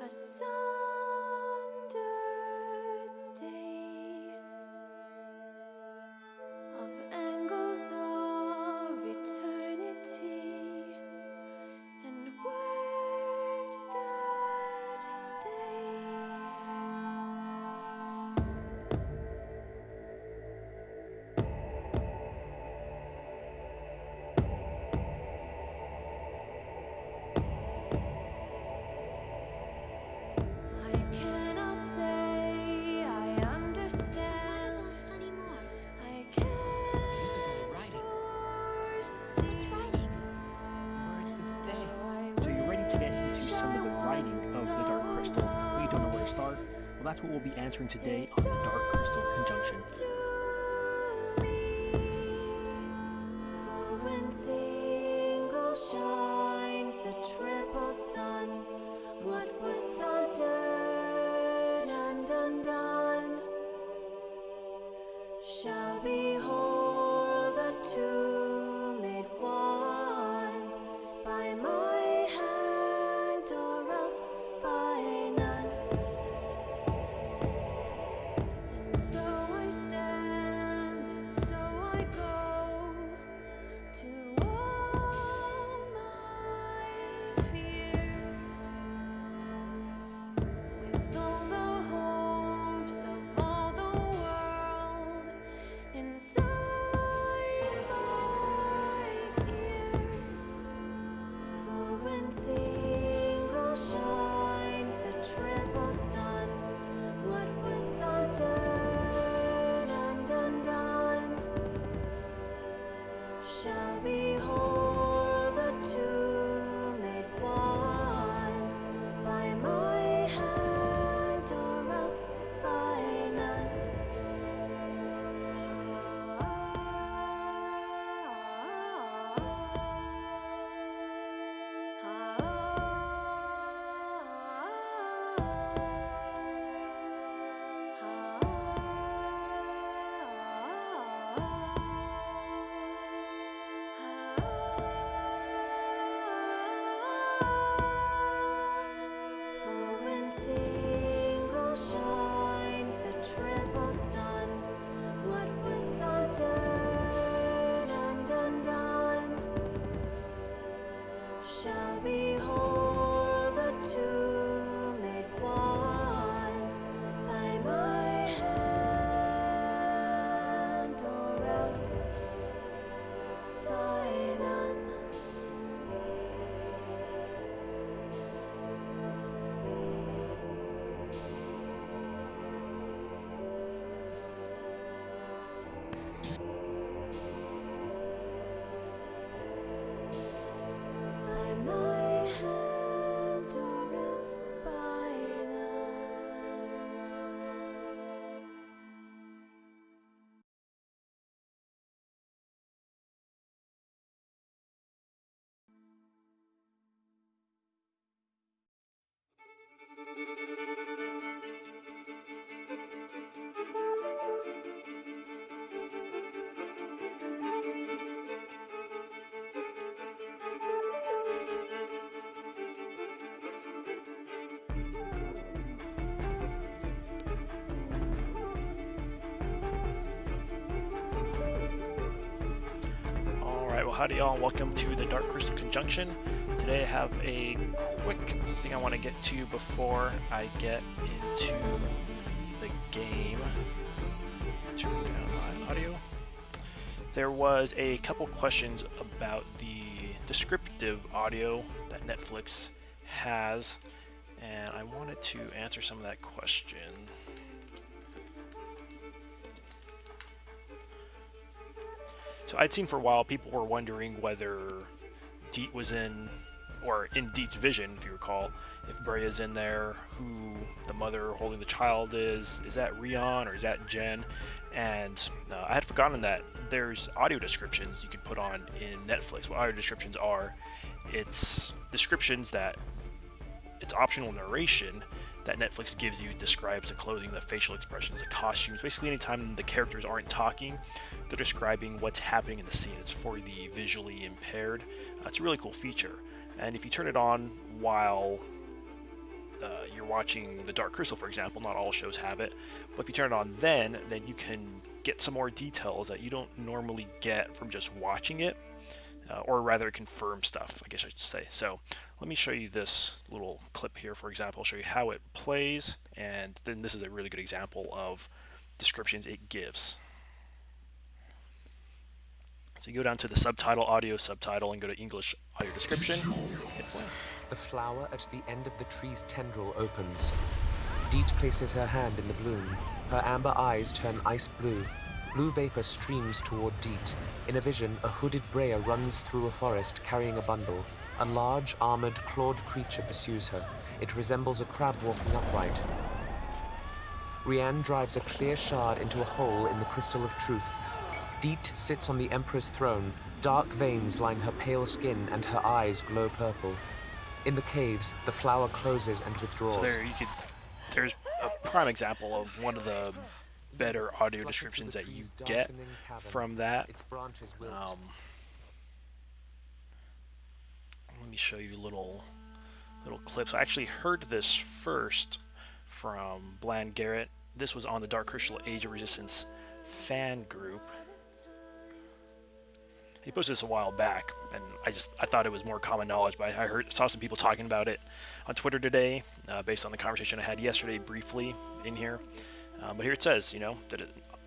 asunder day of angles of eternity and words that stay. That's what we'll be answering today on the Dark Crystal Conjunction. For when single shines the triple sun, what was sundered and undone shall behold the two made one by my hand or else by none. So I stand and so I go to all my fears, with all the hopes of all the world inside my ears. For when single shines the triple sun, what was sundered and undone shall behold the two made one by my hand or else by none. Single shines the triple sun, what was sundered and undone shall behold the two made one by my hand or else by none. Howdy y'all, and welcome to the Dark Crystal Conjunction. Today I have a quick thing I want to get to before I get into the game. Turn down my audio. There was a couple questions about the descriptive audio that Netflix has, and I wanted to answer some of that question. So I'd seen for a while people were wondering whether Deet was in, or in Deet's vision, if you recall, if Brea's in there, who the mother holding the child is that Rion or is that Jen? And I had forgotten that there's audio descriptions you can put on in Netflix. What audio descriptions are, it's descriptions that, it's optional narration that Netflix gives you, describes the clothing, the facial expressions, the costumes. Basically anytime the characters aren't talking, they're describing what's happening in the scene. It's for the visually impaired. It's a really cool feature. And if you turn it on while you're watching The Dark Crystal, for example. Not all shows have it, but if you turn it on then you can get some more details that you don't normally get from just watching it, or rather confirm stuff, I guess I should say. So let me show you this little clip here, for example. I'll show you how it plays, and then this is a really good example of descriptions it gives. So you go down to the subtitle, audio subtitle, and go to English audio description. Hit play. The flower at the end of the tree's tendril opens. Deet places her hand in the bloom. Her amber eyes turn ice blue. Blue vapor streams toward Deet. In a vision, a hooded Breya runs through a forest carrying a bundle. A large, armored, clawed creature pursues her. It resembles a crab walking upright. Rianne drives a clear shard into a hole in the Crystal of Truth. Deet sits on the Emperor's throne. Dark veins line her pale skin and her eyes glow purple. In the caves, the flower closes and withdraws. So there's a prime example of one of the better audio descriptions that you get from that. Let me show you little clips. I actually heard this first from Bland Garrett. This was on the Dark Crystal Age of Resistance fan group. He posted this a while back, and I thought it was more common knowledge, but I saw some people talking about it on Twitter today, based on the conversation I had yesterday briefly in here. But here it says, that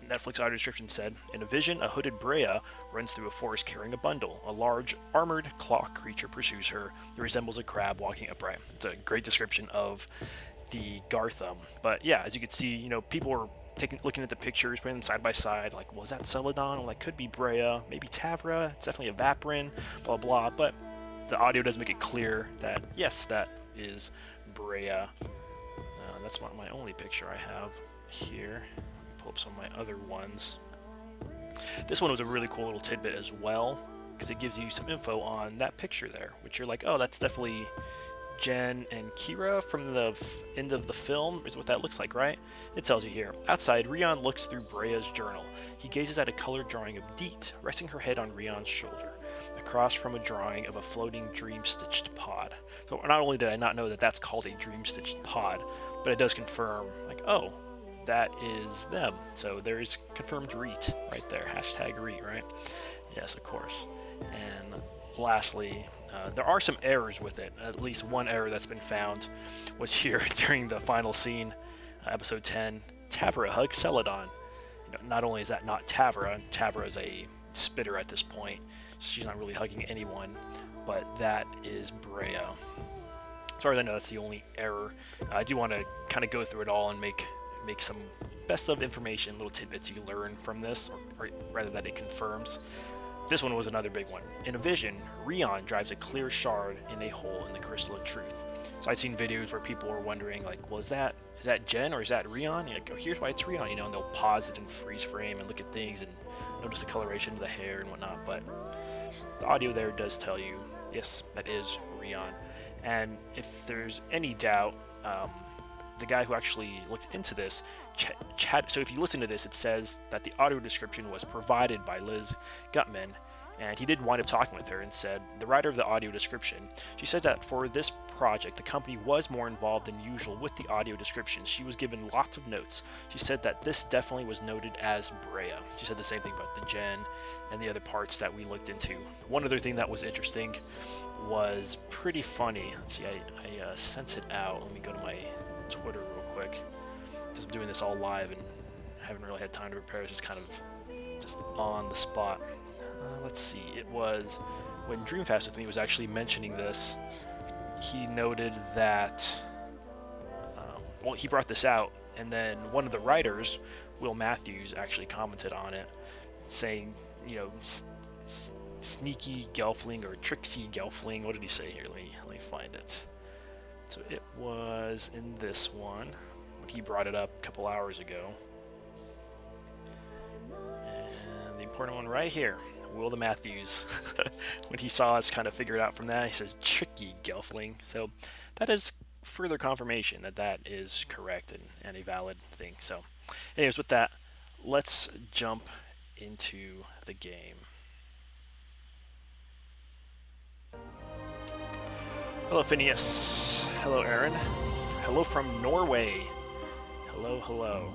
Netflix audio description said, in a vision, a hooded Breya runs through a forest carrying a bundle. A large, armored claw creature pursues her. It resembles a crab walking upright. It's a great description of the Gartham. But yeah, as you can see, people were looking at the pictures, putting them side by side, like, was that Celadon? Well, that could be Breya, maybe Tavra, it's definitely a Vaprin, blah blah. But the audio does make it clear that yes, that is Breya. That's not my only picture I have here. Let me pull up some of my other ones. This one was a really cool little tidbit as well, because it gives you some info on that picture there, which you're like, oh, that's definitely Jen and Kira from the end of the film, is what that looks like, right? It tells you here. Outside, Rian looks through Breya's journal. He gazes at a colored drawing of Deet, resting her head on Rian's shoulder, across from a drawing of a floating dream-stitched pod. So not only did I not know that that's called a dream-stitched pod, but it does confirm, like, oh, that is them. So there's confirmed Reet right there. Hashtag Reet, right? Yes, of course. And lastly, there are some errors with it. At least one error that's been found was here during the final scene, episode 10. Tavra hugs Celadon. Not only is that not Tavra is a spitter at this point, so she's not really hugging anyone, but that is Breya. As far as I know, that's the only error. I do want to kind of go through it all and make some best of information, little tidbits you learn from this, or rather that it confirms. This one was another big one. In a vision, Rian drives a clear shard in a hole in the Crystal of Truth. So I'd seen videos where people were wondering, like, well, is that Jen or is that Rian? You're like, oh, here's why it's Rian, and they'll pause it and freeze frame and look at things and notice the coloration of the hair and whatnot. But the audio there does tell you, yes, that is Rian. And if there's any doubt, the guy who actually looked into this, so if you listen to this, it says that the audio description was provided by Liz Gutman, and he did wind up talking with her and said, the writer of the audio description, she said that for this project, the company was more involved than usual with the audio description. She was given lots of notes. She said that this definitely was noted as Breya. She said the same thing about the Jen and the other parts that we looked into. One other thing that was interesting was pretty funny. Let's see, I sent it out. Let me go to my Twitter real quick. Just doing this all live and haven't really had time to prepare. It's just kind of just on the spot. Let's see. It was when Dreamfast with me was actually mentioning this. He noted that he brought this out, and then one of the writers, Will Matthews, actually commented on it, saying, sneaky Gelfling or tricksy Gelfling. What did he say here? Let me find it. So it was in this one when he brought it up a couple hours ago. And the important one right here, Will the Matthews. When he saw us kind of figure it out from that, he says tricky Gelfling. So that is further confirmation that that is correct and a valid thing. So anyways, with that, let's jump into the game. Hello, Phineas. Hello, Aaron. Hello from Norway. Hello, hello.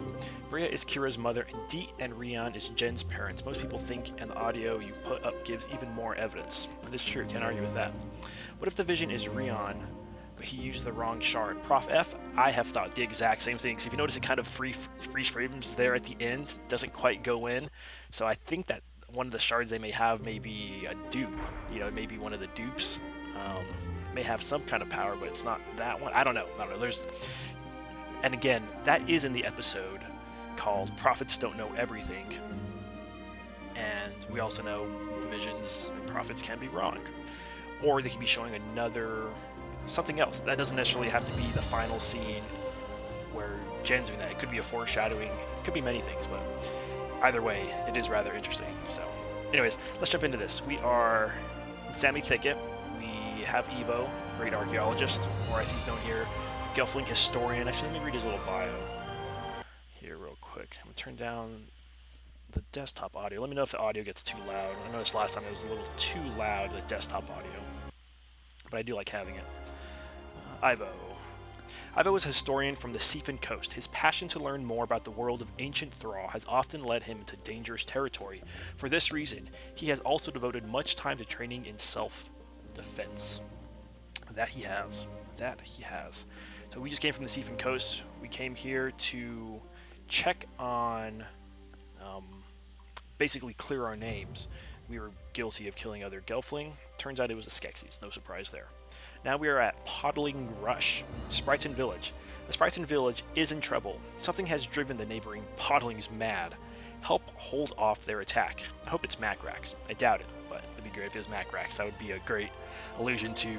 Bria is Kira's mother, and Deet and Rion is Jen's parents. Most people think, and the audio you put up gives even more evidence. That is true, can't argue with that. What if the vision is Rion, but he used the wrong shard? Prof F, I have thought the exact same thing. So if you notice, it kind of freeze frames there at the end, doesn't quite go in. So I think that one of the shards they may have may be a dupe. You know, maybe one of the dupes. May have some kind of power, but it's not that one. I don't know. And again, that is in the episode called Prophets Don't Know Everything. And we also know visions and prophets can be wrong. Or they can be showing something else. That doesn't necessarily have to be the final scene where Jen's doing that. It could be a foreshadowing. It could be many things, but either way, it is rather interesting. So, anyways, let's jump into this. We are in Sammy Thicket. We have Evo, great archaeologist, or as he's known here, Gelfling historian. Actually, let me read his little bio here real quick. I'm going to turn down the desktop audio. Let me know if the audio gets too loud. I noticed last time it was a little too loud, the desktop audio. But I do like having it. Ivo. Ivo is a historian from the Spriton coast. His passion to learn more about the world of ancient Thrall has often led him into dangerous territory. For this reason, he has also devoted much time to training in self-defense. That he has. So we just came from the Spriton coast. We came here to check on, basically clear our names. We were guilty of killing other Gelfling. Turns out it was the Skeksis, no surprise there. Now we are at Podling Rush, Spriton village. The Spriton village is in trouble. Something has driven the neighboring Podlings mad. Help hold off their attack. I hope it's Macrax. I doubt it, but it'd be great if it was Macrax. That would be a great allusion to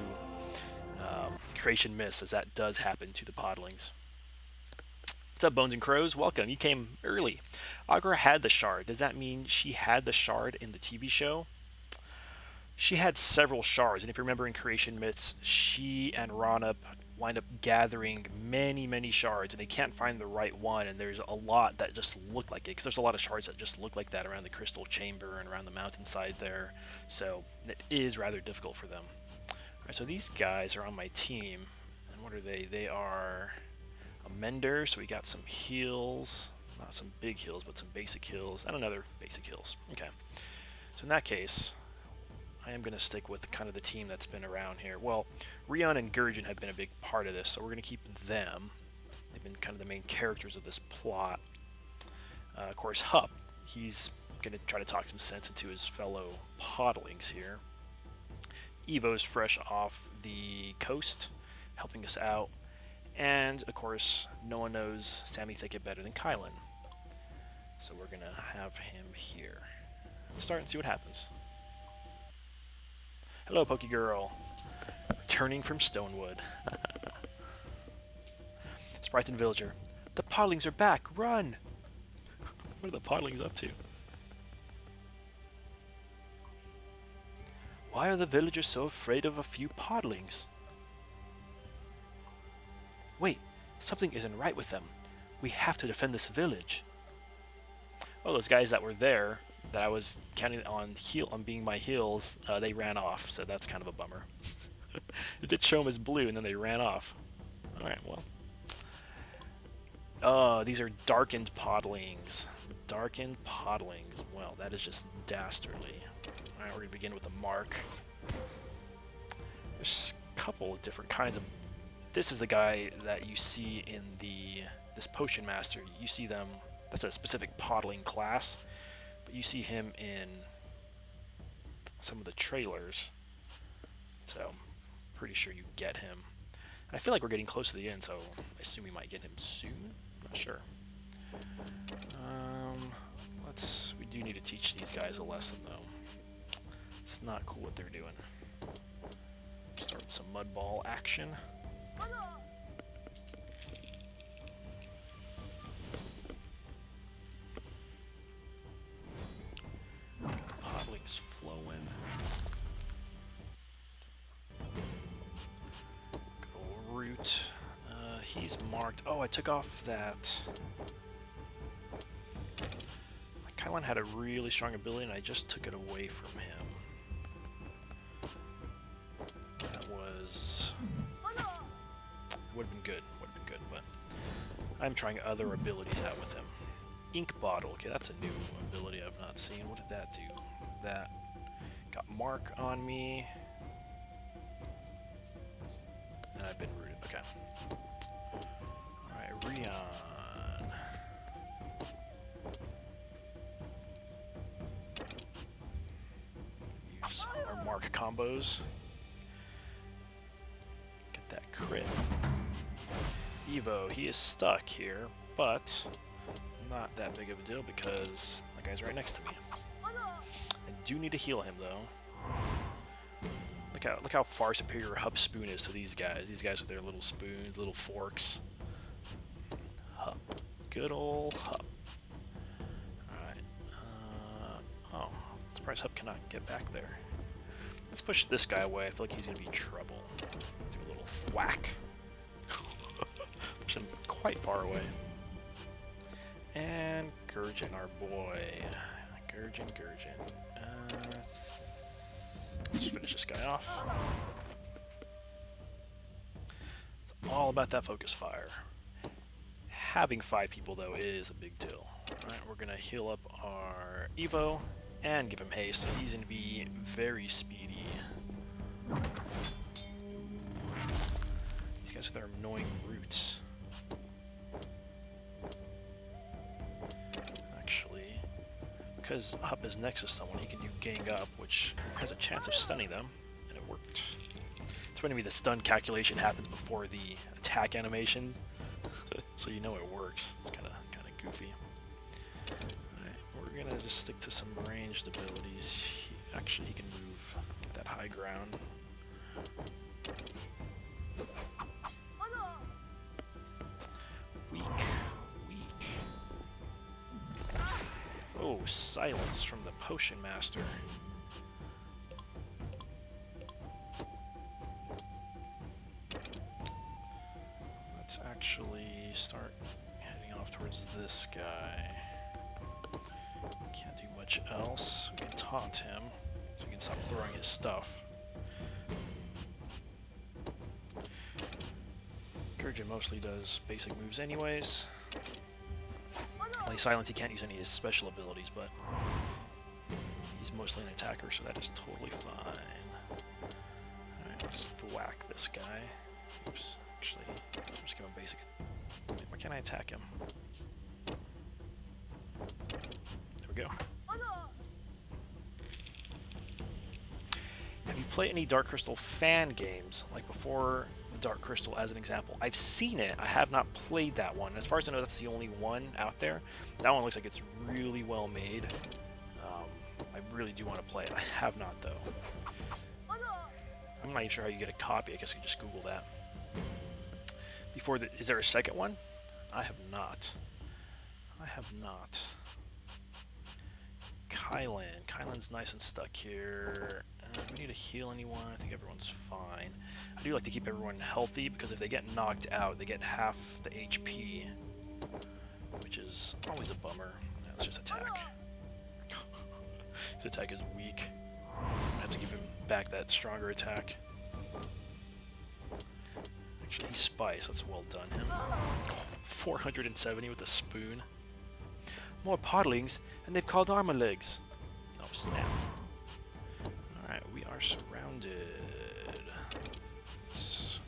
creation myths, as that does happen to the Podlings. What's up, Bones and Crows? Welcome. You came early. Agra had the shard. Does that mean she had the shard in the TV show? She had several shards, and if you remember in Creation Myths, she and Ronup wind up gathering many, many shards, and they can't find the right one, and there's a lot that just look like it, because there's a lot of shards that just look like that around the Crystal Chamber and around the mountainside there, so it is rather difficult for them. Alright, so these guys are on my team, and what are they? They are a mender, so we got some heals, not some big heals, but some basic heals, and another basic heals. Okay, so in that case, I am going to stick with kind of the team that's been around here. Well, Rion and Gurjin have been a big part of this, so we're going to keep them. They've been kind of the main characters of this plot. Of course, Hup, he's going to try to talk some sense into his fellow Podlings here. Evo's fresh off the coast, helping us out. And, of course, no one knows Sammy Thicket better than Kylan. So we're going to have him here. Let's start and see what happens. Hello, Pokey Girl. Returning from Stonewood. Spriton Villager. The Podlings are back! Run! What are the Podlings up to? Why are the villagers so afraid of a few Podlings? Wait, something isn't right with them. We have to defend this village. Oh, those guys that were there, that I was counting on being my heals, they ran off, so that's kind of a bummer. It did show them as blue, and then they ran off. Alright, well. Oh, these are darkened Podlings. Darkened Podlings. Well, that is just dastardly. Alright, we're going to begin with a mark. There's a couple of different kinds of... This is the guy that you see in this Potion Master. You see them... That's a specific Podling class. But you see him in some of the trailers. So, I'm pretty sure you get him. I feel like we're getting close to the end, so I assume we might get him soon. Not sure. We do need to teach these guys a lesson, though. It's not cool what they're doing. Start with some mud ball action. Podling's flowing. Go root. He's marked. Oh, I took off that. Kylan had a really strong ability, and I just took it away from him. That was... Would have been good. Would have been but I'm trying other abilities out with him. Ink Bottle. Okay, that's a new ability I've not seen. What did that do? That got Mark on me. And I've been rooted. Okay. Alright, Rion. Use our Mark combos. Get that crit. Evo, he is stuck here, but not that big of a deal because that guy's right next to me. I do need to heal him though. Look how far superior Hup Spoon is to these guys. These guys with their little spoons, little forks. Hup. Good old Hup. Alright. Oh, I'm surprised Hup cannot get back there. Let's push this guy away. I feel like he's going to be trouble. Do a little thwack. Push him quite far away. And Gurjin, our boy. Gurjin. Let's just finish this guy off. It's all about that focus fire. Having 5 people, though, is a big deal. Alright, we're going to heal up our Evo and give him haste, so he's going to be very speedy. These guys with their annoying roots. Actually, because Hup is next to someone, he can do gang up, which has a chance of stunning them, and it worked. It's funny to me the stun calculation happens before the attack animation, so you know it works. It's kind of goofy. Alright, we're gonna just stick to some ranged abilities. Actually, he can move, get that high ground. Weak. Oh, silence from the Potion Master. Let's actually start heading off towards this guy. Can't do much else. We can taunt him, so we can stop throwing his stuff. Gurjin mostly does basic moves anyways. Only silence, he can't use any of his special abilities, but he's mostly an attacker, so that is totally fine. Alright, let's thwack this guy. Oops, actually, I'll just give him basic. Why can't I attack him? There we go. Have you played any Dark Crystal fan games, like before Dark Crystal as an example? I've seen it, I have not played that one. As far as I know, that's the only one out there. That one looks like it's really well made. I really do want to play it. I have not, though. I'm not even sure how you get a copy. I guess you just Google that. Is there a second one? I have not. Kylan's nice and stuck here. Do we need to heal anyone? I think everyone's fine. I do like to keep everyone healthy, because if they get knocked out, they get half the HP, which is always a bummer. Yeah, let's just attack. His attack is weak. I have to give him back that stronger attack. Actually, he's Spice. That's well done, him. Oh, 470 with a spoon. More podlings, and they've called armor legs. Oh, snap. Alright, we are surrounded. These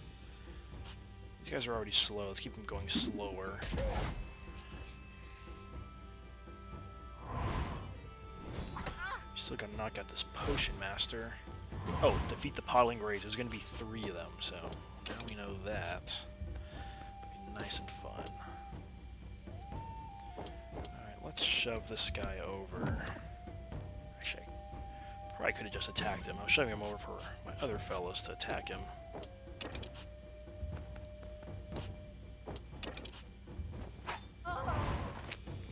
guys are already slow. Let's keep them going slower. Still gotta knock out this Potion Master. Oh, defeat the Podling Rays. There's gonna be 3 of them, so now we know that. It'll be nice and fun. Alright, let's shove this guy over. Actually, I probably could have just attacked him. I was shoving him over for my other fellows to attack him.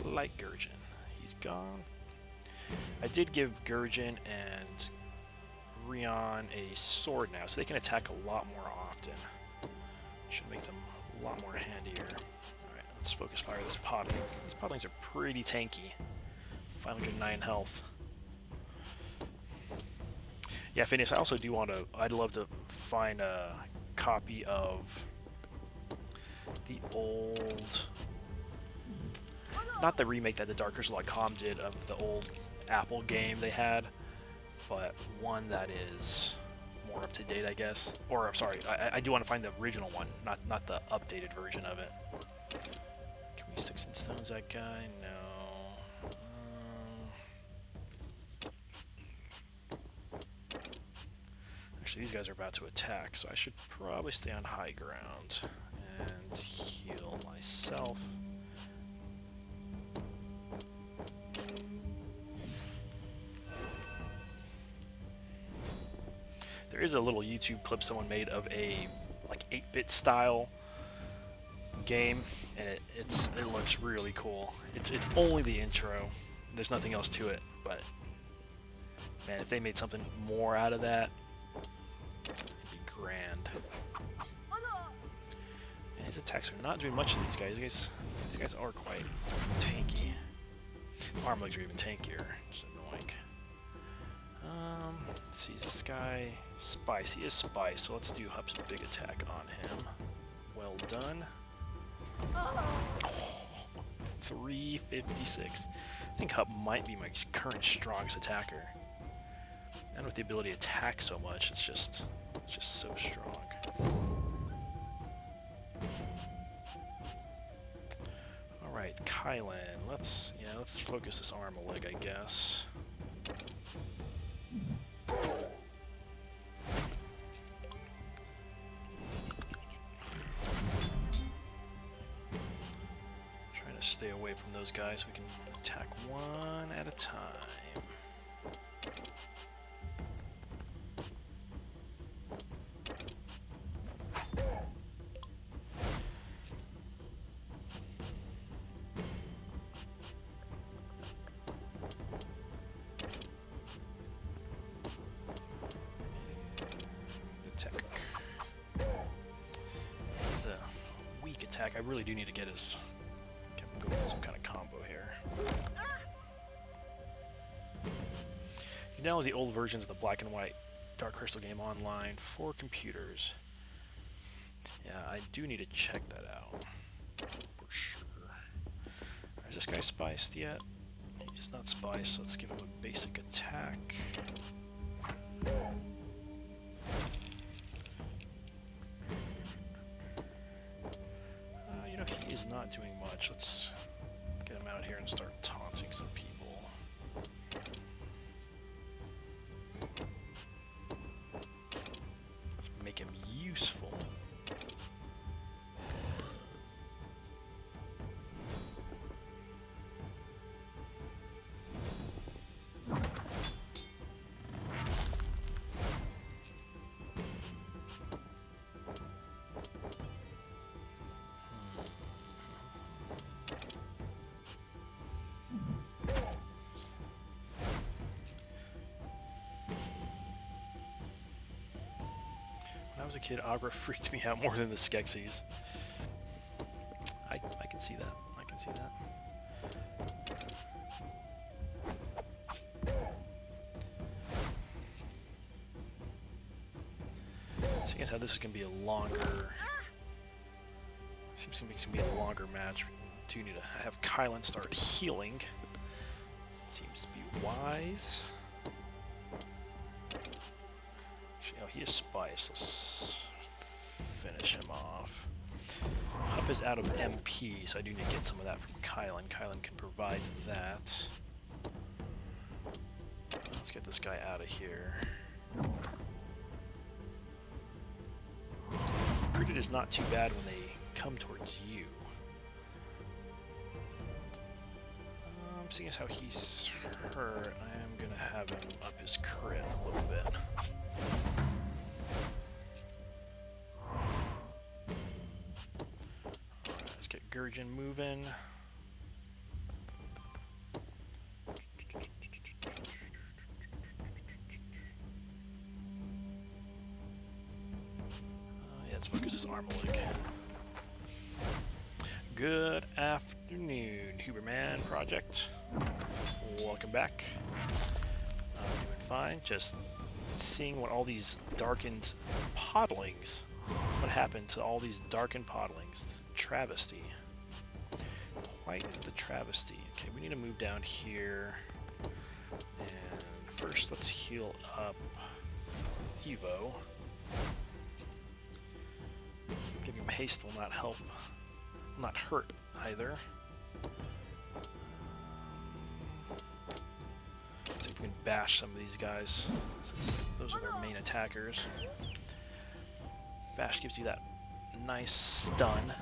Like Gurjin. He's gone. I did give Gurjin and Rion a sword now, so they can attack a lot more often. Should make them a lot more handier. Alright, let's focus fire this Podling. These Podlings are pretty tanky. 509 health. Yeah, Phineas, I also do want to... I'd love to find a copy of the old, not the remake that the darkcrystal.com did of the old Apple game they had, but one that is more up to date, I guess. Or I'm sorry, I do want to find the original one, not the updated version of it. Can we sticks and stones that guy? No. Actually, these guys are about to attack, so I should probably stay on high ground and heal myself. There is a little YouTube clip someone made of a like 8-bit style game, and it looks really cool. It's only the intro. There's nothing else to it, but man, if they made something more out of that, it'd be grand. And his attacks are not doing much to these guys. These guys are quite tanky. Arm legs are even tankier. Just annoying. Let's see, is this guy Spice? He is Spice, so let's do Hup's big attack on him. Well done. Oh, 356. I think Hup might be my current strongest attacker. And with the ability to attack so much, it's just so strong. Alright, Kylan. Let's focus this arm a leg, I guess. Trying to stay away from those guys so we can attack one at a time. I really do need to get his... go with some kind of combo here. You can download the old versions of the black and white Dark Crystal game online for computers. Yeah, I do need to check that out. For sure. Is this guy spiced yet? He's not spiced, so let's give him a basic attack. He is not doing much. Let's get him out here and start taunting some people. Let's make him useful. When I was a kid, Agra freaked me out more than the Skeksis. I can see that. I can see that. Seeing as how this is going to be a longer... Seems to be a longer match. We do need to have Kylan start healing. It seems to be wise. Oh, he is spiced. Let's finish him off. Hup is out of MP, so I do need to get some of that from Kylan. Kylan can provide that. Let's get this guy out of here. Rooted is not too bad when they come towards you. Seeing as how he's hurt, I am going to have him up his crit a little bit. Alright, let's get Gurjin moving. Yeah, let's focus this arm leg. Good afternoon, Huberman Project. Welcome back. I'm doing fine. Just seeing what all these darkened podlings What happened to all these darkened podlings? Travesty. Quite the travesty. Okay, we need to move down here. And first, let's heal up Evo. Giving him haste will not help. Will not hurt either. See if we can bash some of these guys, since those are their main attackers. Bash gives you that nice stun.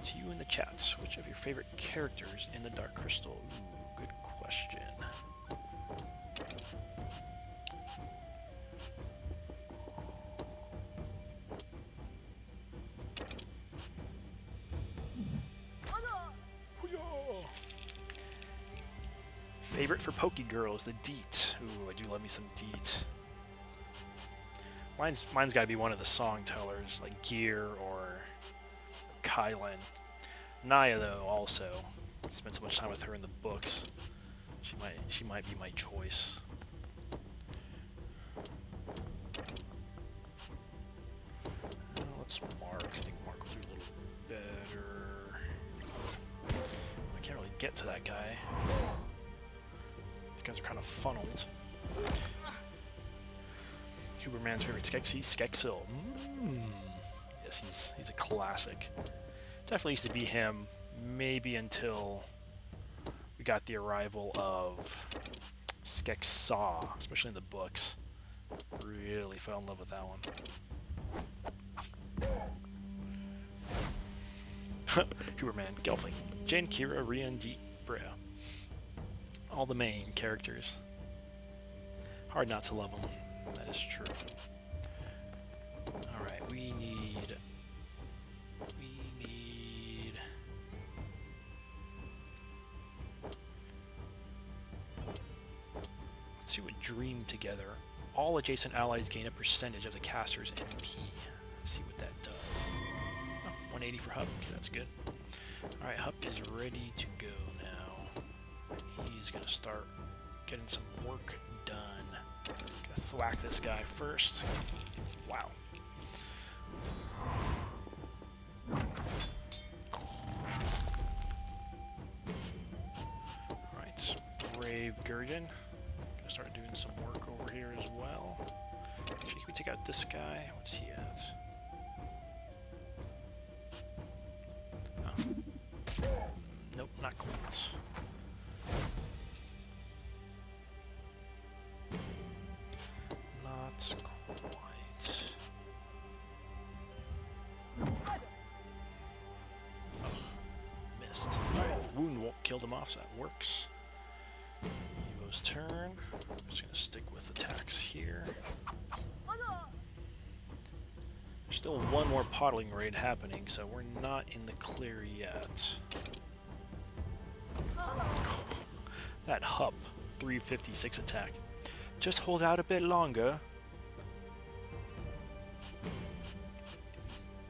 To you in the chats, which of your favorite characters in the Dark Crystal? Ooh, good question. Favorite for Poke Girl is the Deet. Ooh, I do love me some Deet. Mine's gotta be one of the song tellers, like Gear or Kylan. Naya, though, also. I spent so much time with her in the books. She might be my choice. Let's Mark. I think Mark will do a little better. I can't really get to that guy. These guys are kind of funneled. Huberman's favorite Skeksis, Skeksil. Yes, he's a classic. Definitely used to be him, maybe until we got the arrival of Skeksaw, especially in the books. Really fell in love with that one. Huberman, Gelfling, Jane, Kira, Ria, and Dee, Brea. All the main characters. Hard not to love them. That is true. Alright, we need... Let's see what Dream Together. All adjacent allies gain a percentage of the caster's MP. Let's see what that does. Oh, 180 for Hup. Okay, that's good. Alright, Hup is ready to go now. He's gonna start getting some work done. Gonna thwack this guy first. Wow. Alright, Brave Gurgen. Gonna start doing some work over here as well. Actually, can we take out this guy? What's he at? Oh. Nope, not quite. Not quite. Oh, missed. Alright, wound killed him off, so that works. Evo's turn. I'm just gonna stick with attacks here. There's still one more Podling raid happening, so we're not in the clear yet. That Hup, 356 attack. Just hold out a bit longer.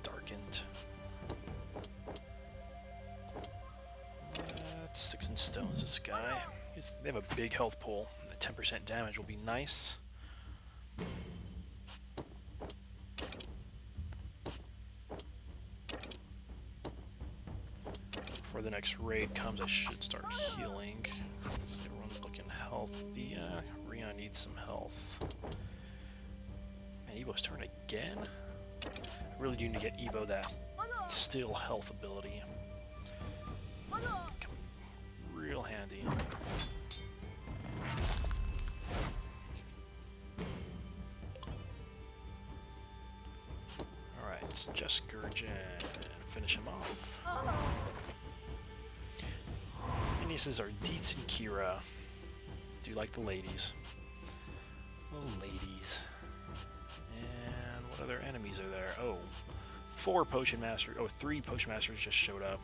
Darkened. That's 6 in stones, this guy. They have a big health pool. The 10% damage will be nice. Before the next raid comes, I should start healing. Everyone's looking healthy. Rion needs some health. Man, Evo's turn again? I really do need to get Evo that still health ability. Come real handy. Alright, it's just Gurgen. Finish him off. Phineas's are Deets and Kira. Do you like the ladies? The ladies. And what other enemies are there? Oh, 4 Potion Masters. Oh, 3 Potion Masters just showed up.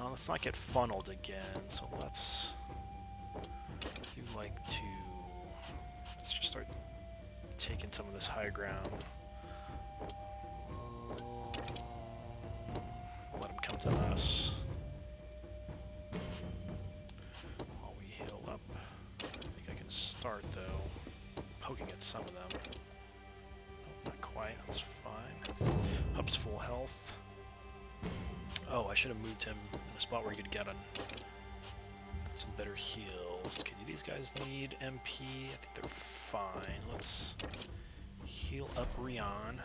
Let's not get funneled again, so let's let's just start taking some of this high ground. Let them come to us. While we heal up. I think I can start, though, poking at some of them. Oh, not quite. quite. That's fine. Pup's full health. Oh, I should have moved him in a spot where he could get on some better heals. Okay, do these guys need MP? I think they're fine. Let's heal up Rion.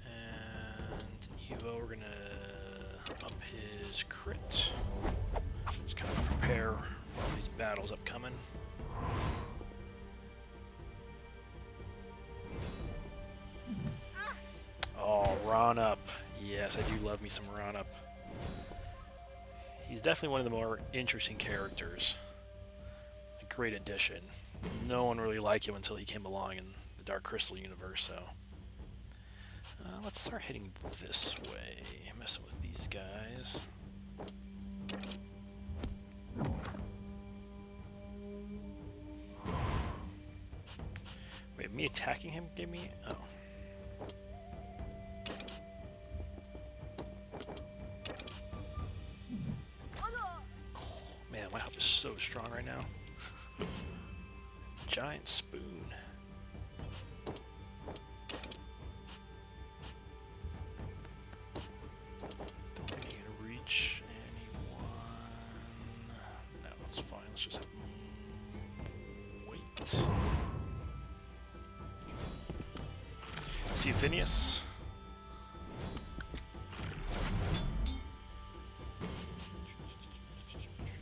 And Evo, we're gonna up his crit. Just kind of prepare for all these battles upcoming. Oh, Ron up. Yes, I do love me some Ron up. He's definitely one of the more interesting characters. A great addition. No one really liked him until he came along in the Dark Crystal universe, so... let's start heading this way, messing with these guys. Wait, me attacking him gave me... Oh. Man, my help is so strong right now. Giant spoon. Don't think you can reach anyone. No, that's fine. Let's just have wait. See Phineas.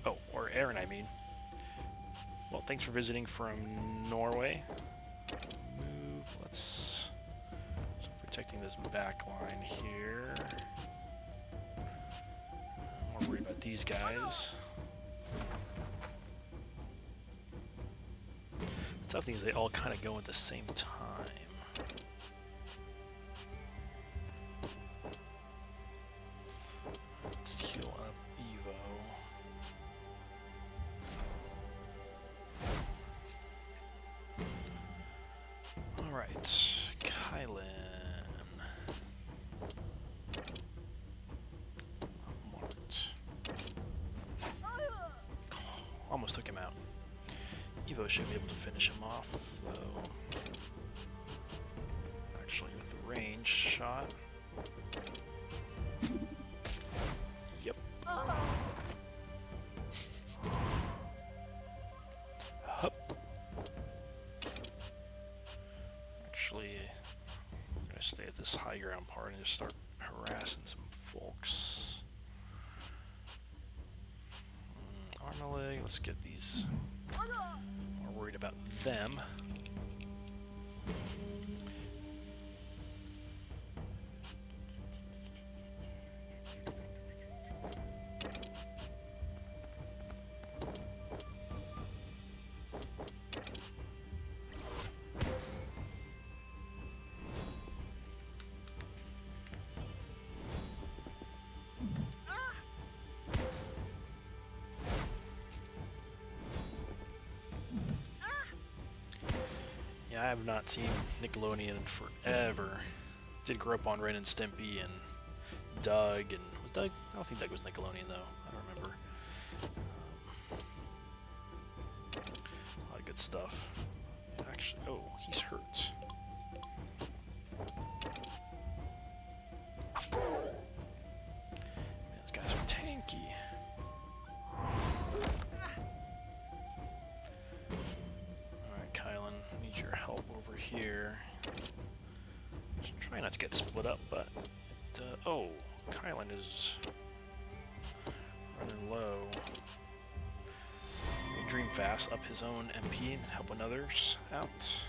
Oh, or Aaron, I mean. Well, thanks for visiting from Norway. Move. Let's. So protecting this back line here. I'm more worried about these guys. The tough thing is they all kind of go at the same time. Let's heal up Evo. Alright, Kylan. Marked. Oh, almost took him out. Evo should be able to finish him off, though. Actually, with the range shot. Yep. Hup. Actually, I'm gonna stay at this high ground part and just start harassing some folks. Armalig, let's get these. More worried about them. Yeah, I have not seen Nickelodeon in forever. Did grow up on Ren and Stimpy and Doug, and was Doug? I don't think Doug was Nickelodeon though. I don't remember. A lot of good stuff. Actually, oh, he's hurt. Man, these guys are tanky. Your help over here. Just try not to get split up, but oh, Kylan is running low. Dream fast, up his own MP, and helping others out.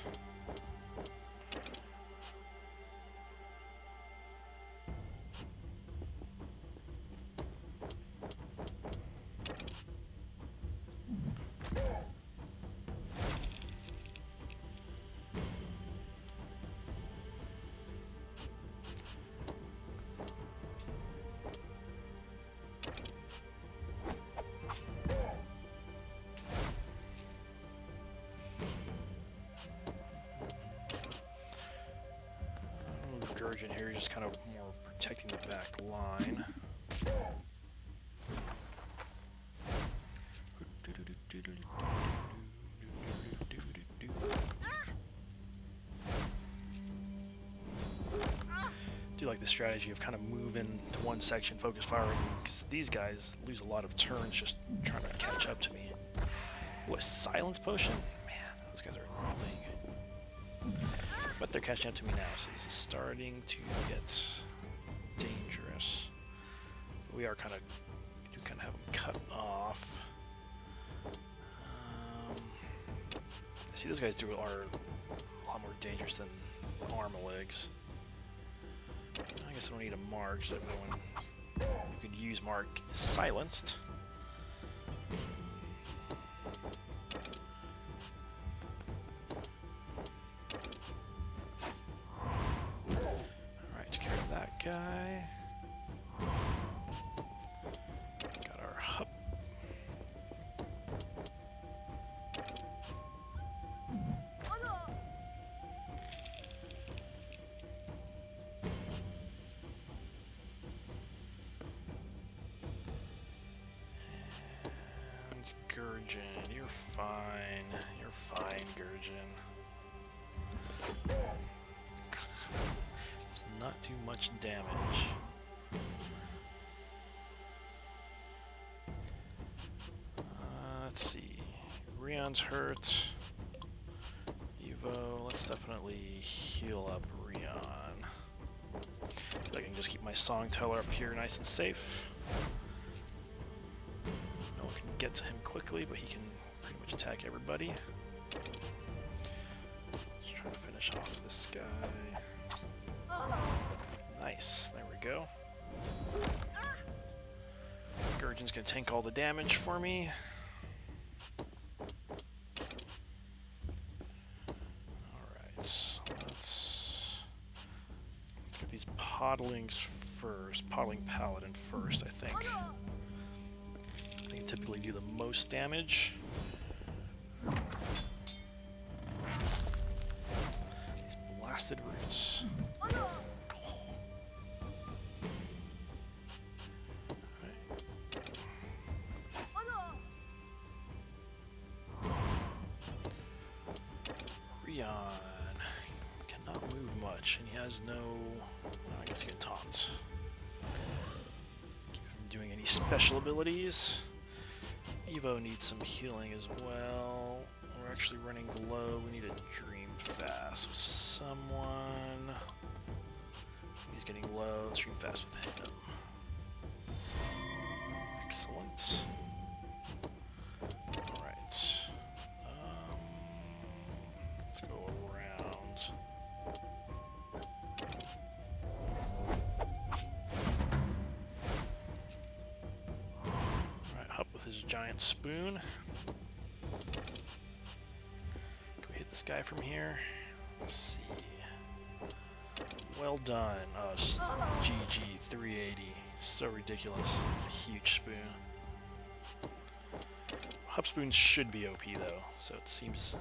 Gurgen here, just kind of more protecting the back line. do like the strategy of kind of moving to one section, focus firing, because these guys lose a lot of turns just trying to catch up to me. Ooh, a silence potion? Man, those guys are annoying. But they're catching up to me now, so this is starting to get dangerous. We are kind of have them cut off. I see those guys are a lot more dangerous than Armalegs. I guess I don't need a mark, so everyone who could use mark is silenced. Alright, took care of that guy. Got our hup. Gurgin, you're fine. You're fine, Gurgin. It's not too much damage. Let's see. Rion's hurt. Evo, let's definitely heal up Rion. So I can just keep my Song Teller up here nice and safe. Get to him quickly, but he can pretty much attack everybody. Let's try to finish off this guy. Nice, there we go. Gurgin's gonna tank all the damage for me. Alright, let's get these Podlings first. Podling Paladin first, I think. They typically do the most damage. These blasted roots. Oh. Rion cannot move much, and he has no. Well, I guess he can taunt. Keep him doing any special abilities. Evo needs some healing as well. We're actually running low. We need a Dream Fast. Someone. He's getting low. Let's Dream Fast with him. Excellent. Alright. Let's go around. With his giant spoon. Can we hit this guy from here? Let's see. Well done. Oh, GG 380. So ridiculous. A huge spoon. Hub spoons should be OP though, so it seems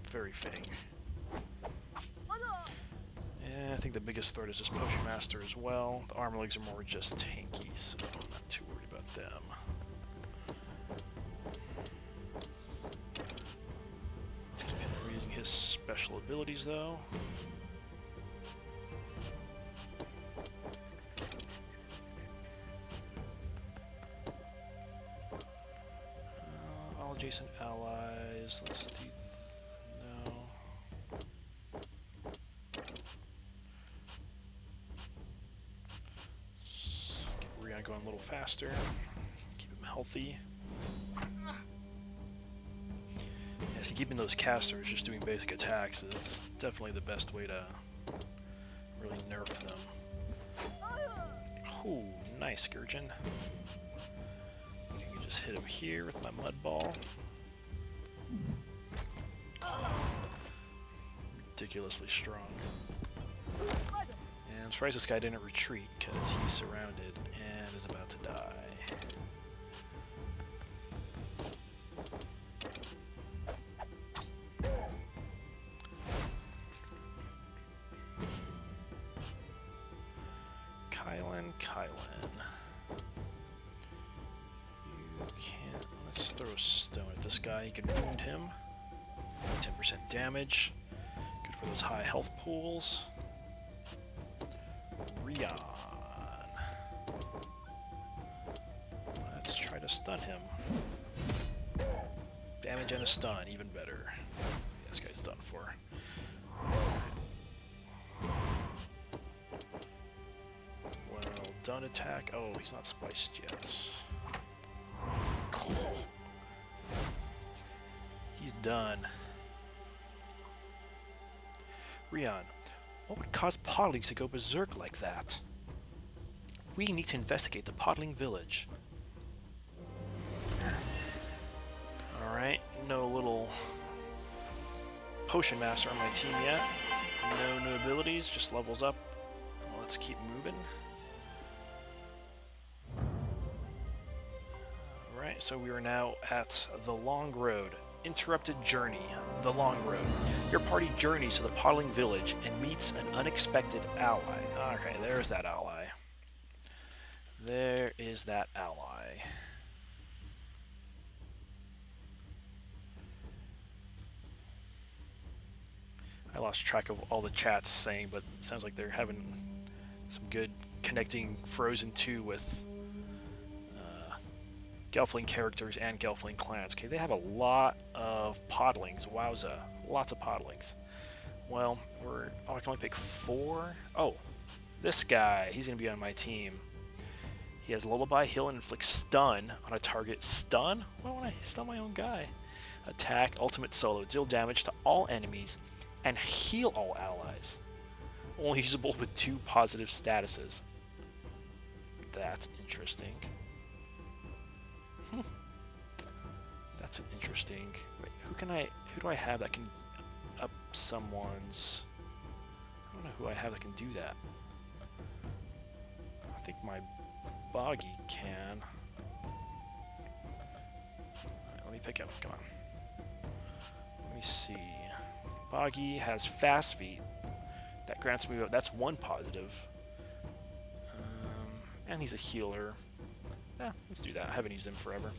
very fitting. Yeah, I think the biggest threat is just Potion Master as well. The Armalegs are more just tanky, so I'm not too worried about them. Using his special abilities though. All adjacent allies. Let's do no. Get Rion going a little faster. Keep him healthy. See, keeping those casters just doing basic attacks is definitely the best way to really nerf them. Ooh, nice, Gurgin. I can just hit him here with my mud ball. Ridiculously strong. And I'm surprised this guy didn't retreat because he's surrounded and is about to die. Kylan. You can't. Let's throw a stone at this guy. He can wound him. 10% damage. Good for those high health pools. Rion. Let's try to stun him. Damage and a stun, even better. This guy's done for. Well done attack. Oh, he's not spiced yet. Oh. He's done. Rion, what would cause Podlings to go berserk like that? We need to investigate the Podling village. Alright, no little potion master on my team yet. No new abilities, just levels up. Well, let's keep moving. Alright, so we are now at the Long Road. Interrupted journey. The Long Road. Your party journeys to the Podling village and meets an unexpected ally. Okay, there's that ally. There is that ally. I lost track of all the chats saying, but it sounds like they're having some good connecting Frozen 2 with Gelfling characters and Gelfling clans. Okay, they have a lot of Podlings. Wowza. Lots of Podlings. Well, I can only pick 4. Oh, this guy. He's going to be on my team. He has Lullaby, Heal, and Inflict Stun on a target. Stun? Why won't I stun my own guy? Attack, Ultimate Solo. Deal damage to all enemies and heal all allies. Only usable with 2 positive statuses. That's interesting. That's interesting. Wait, who do I have that can up someone's... I don't know who I have that can do that. I think my Boggy can. Alright, let me pick up. Come on. Let me see. Boggy has fast feet. That grants me... That's 1 positive. And he's a healer. Let's do that. I haven't used them forever.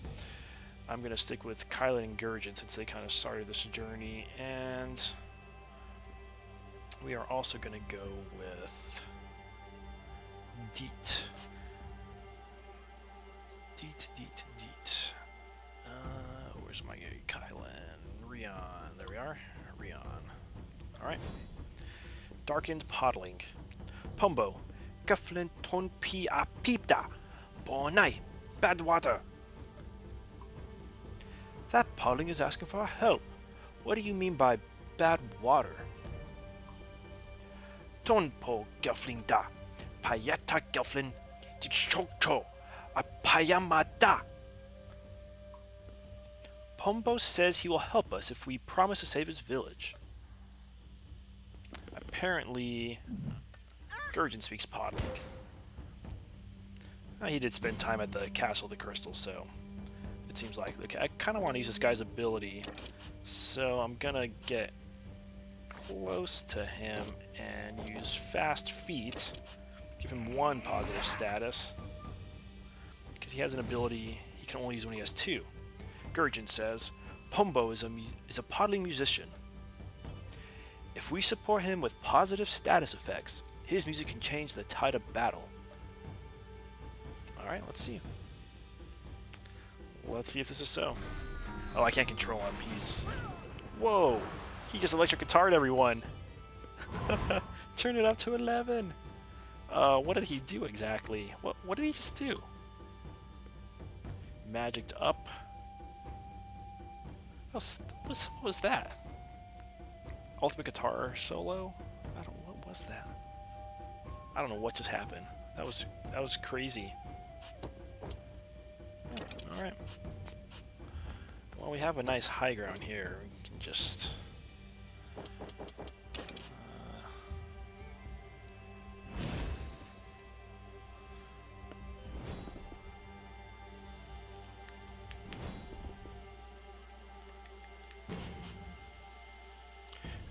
I'm going to stick with Kylan and Gurgen since they kind of started this journey. And we are also going to go with Deet. Deet. Where's my Kylan? Rion. There we are. Rion. Alright. Darkened Podling. POMBO. Gufflin ton pi a pipta. Bonai. Bad water. That Podling is asking for our help. What do you mean by bad water? Tonpo Gelfling da. Payata Gelfling. Dichocho. A payamata. POMBO says he will help us if we promise to save his village. Apparently, Gurgen speaks Podling. He did spend time at the Castle of the Crystal, so it seems like... Okay, I kind of want to use this guy's ability, so I'm going to get close to him and use Fast Feet. Give him 1 positive status, because he has an ability he can only use when he has 2. Gurgen says, POMBO is a Podling musician. If we support him with positive status effects, his music can change the tide of battle. Alright, let's see. Let's see if this is so. Oh, I can't control him. He's... Whoa! He just electric guitared everyone! Turn it up to 11! What did he do exactly? What did he just do? Magicked up. What was that? Ultimate guitar solo? What was that? I don't know what just happened. That was crazy. Alright. Well, we have a nice high ground here. We can just...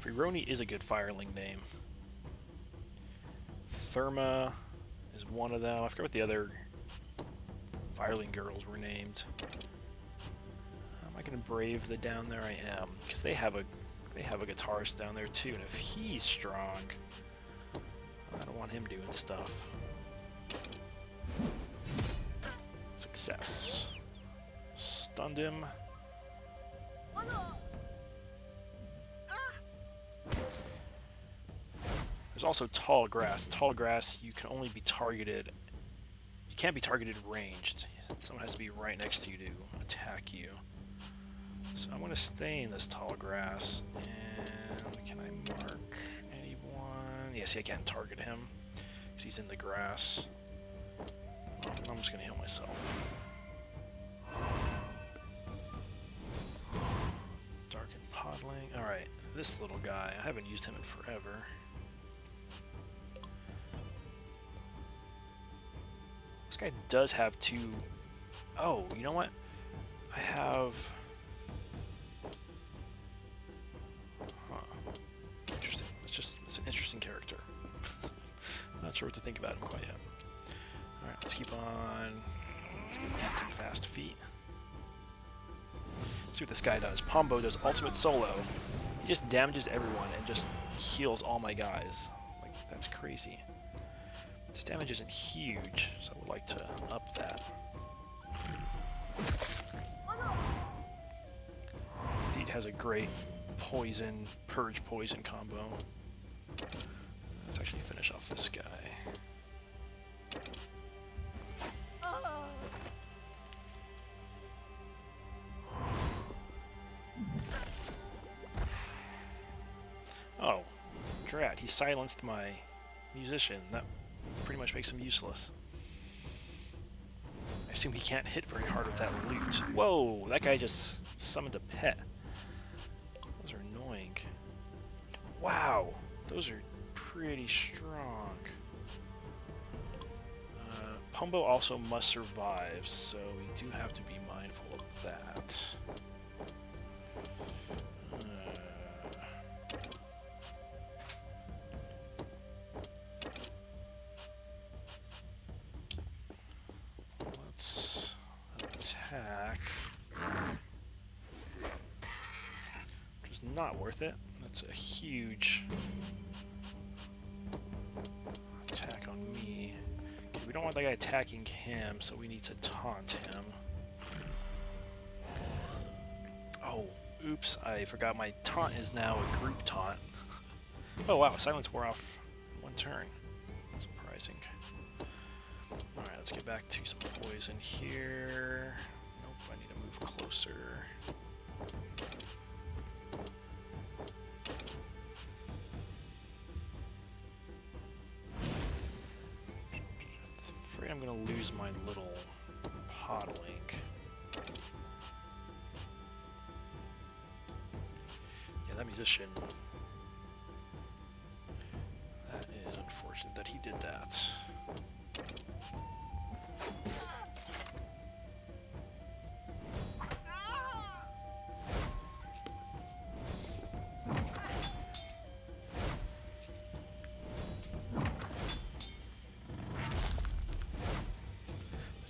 Fironi is a good fireling name. Therma is one of them. I forget what the other fireling girls were named. Am I going to brave the down there? I am, because they have a guitarist down there too, and if he's strong, I don't want him doing stuff. Success. Stunned him. There's also tall grass. Tall grass, you can only be targeted. You can't be targeted ranged. Someone has to be right next to you to attack you. So I'm going to stay in this tall grass. And can I mark anyone? Yeah, see, I can't target him because he's in the grass. I'm just going to heal myself. Darkened Podling. Alright, this little guy. I haven't used him in forever. This guy does have two... Oh, you know what? I have... Huh. Interesting. It's an interesting character. Not sure what to think about him quite yet. Alright, let's keep on... Let's get some fast feet. Let's see what this guy does. POMBO does ultimate solo. He just damages everyone and just heals all my guys. Like, that's crazy. This damage isn't huge, so I would like to up that. Indeed has a great poison, purge poison combo. Let's actually finish off this guy. Oh, drat, he silenced my musician. That pretty much makes him useless. I assume he can't hit very hard with that loot. Whoa, that guy just summoned a pet. Those are annoying. Wow, those are pretty strong. POMBO also must survive, so we do have to be mindful of that. Let's attack. Which is not worth it. That's a huge attack on me. Okay, we don't want that guy attacking him, so we need to taunt him. Oh, oops, I forgot my taunt is now a group taunt. Oh wow, silence wore off in one turn. Surprising. Alright, let's get back to some poison here. Nope, I need to move closer. Afraid I'm gonna lose my little Podling. Yeah, that musician. That is unfortunate that he did that.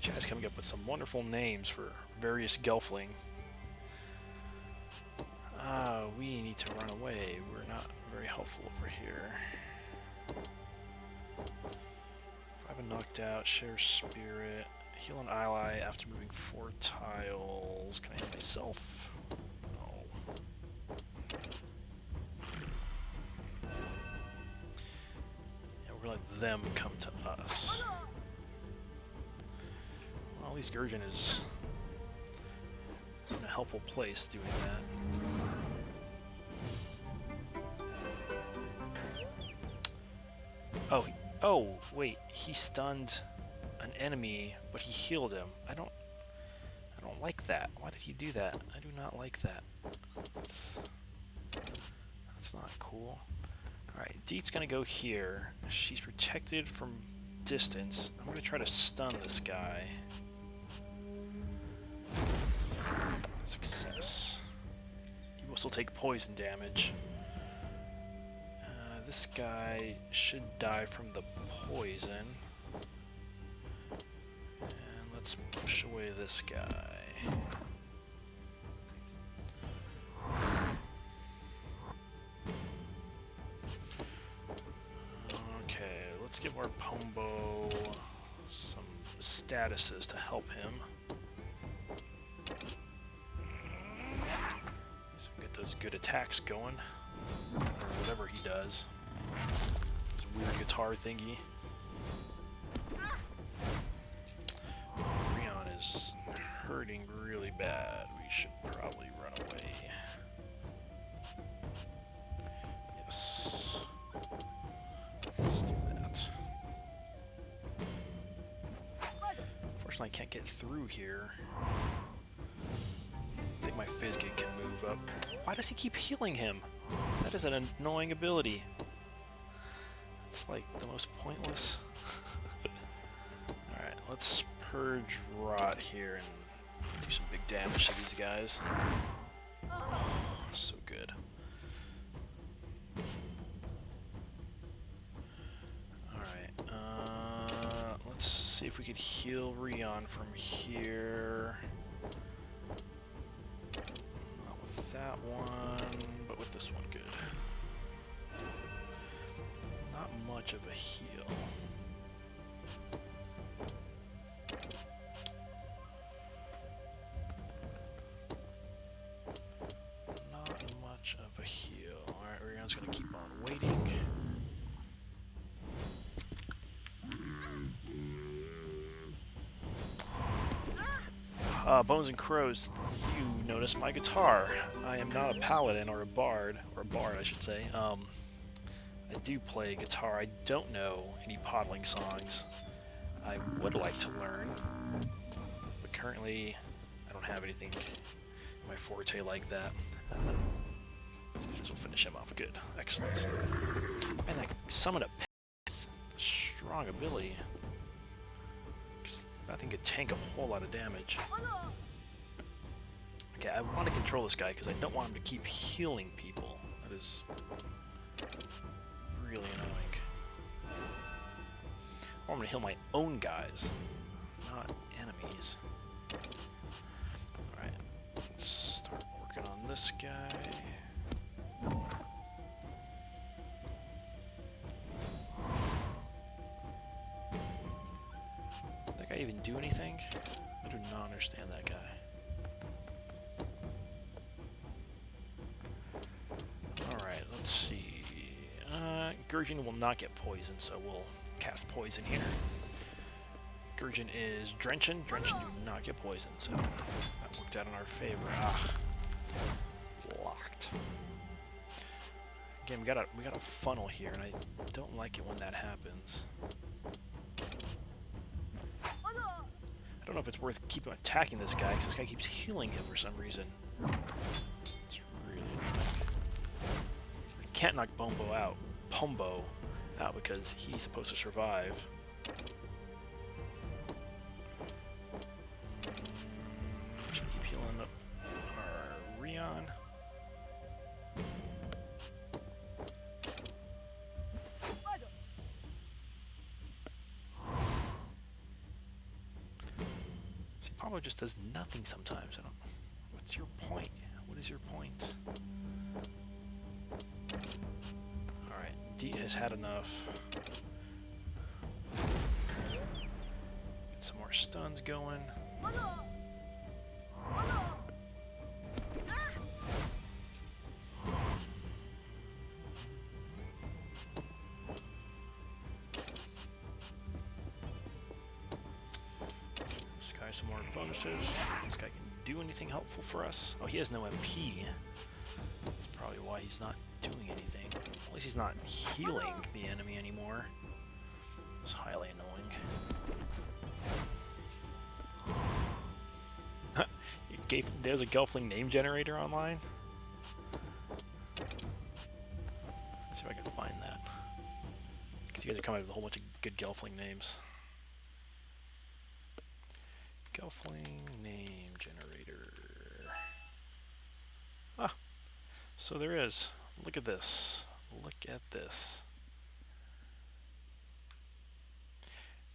Chat's coming up with some wonderful names for various Gelfling. We need to run away. We're not very helpful over here. If I have a knocked out, share spirit, heal an ally after moving 4 tiles. Can I heal myself? No. Yeah, we're gonna let them come to us. Well, at least Gurgen is in a helpful place doing that. Oh, wait, he stunned an enemy, but he healed him. I don't like that. Why did he do that? I do not like that. That's not cool. Alright, Deet's gonna go here. She's protected from distance. I'm gonna try to stun this guy. Success. He will still take poison damage. This guy should die from the poison. And let's push away this guy. Okay, give our POMBO some statuses to help him. So we get those good attacks going, or whatever he does. His weird guitar thingy. Rion is hurting really bad. We should probably run away. Yes. Let's do that. Unfortunately, I can't get through here. I think my Fizzgig can move up. Why does he keep healing him? That is an annoying ability. It's like the most pointless. Alright, let's purge Rot here and do some big damage to these guys. Oh, so good. Alright, let's see if we could heal Rion from here. Not with that one, but with this one, good. Not much of a heal. Not much of a heal. Alright, Rion's gonna keep on waiting. Bones and Crows, you notice my guitar. I am not a paladin or a bard I should say. I do play guitar. I don't know any Podling songs. I would like to learn, but currently I don't have anything in my forte like that. See if this will finish him off. Good. Excellent. And that summon a is a strong ability. That thing could tank a whole lot of damage. Okay, I want to control this guy because I don't want him to keep healing people. That is really annoying. I want him to heal my own guys, not enemies. Alright, let's start working on this guy. That guy even do anything? I do not understand that guy. Alright, let's see. Gurgin will not get poisoned, so we'll cast poison here. Gurgin is Drenching. Drenching do not get poisoned, so that worked out in our favor. Ah, locked. Again, we got a funnel here, and I don't like it when that happens. I don't know if it's worth keeping attacking this guy, because this guy keeps healing him for some reason. It's really annoying. I can't knock POMBO out because he's supposed to survive. Should keep healing up our Rion. See, POMBO just does nothing sometimes. I don't. What's your point? What is your point? Deet has had enough. Get some more stuns going. This guy some more bonuses. If this guy can do anything helpful for us. Oh, he has no MP. That's probably why he's not doing anything. At least he's not healing the enemy anymore. It's highly annoying. There's a Gelfling name generator online. Let's see if I can find that. Because you guys are coming up with a whole bunch of good Gelfling names. Gelfling name generator. Ah, so there is. Look at this. Look at this.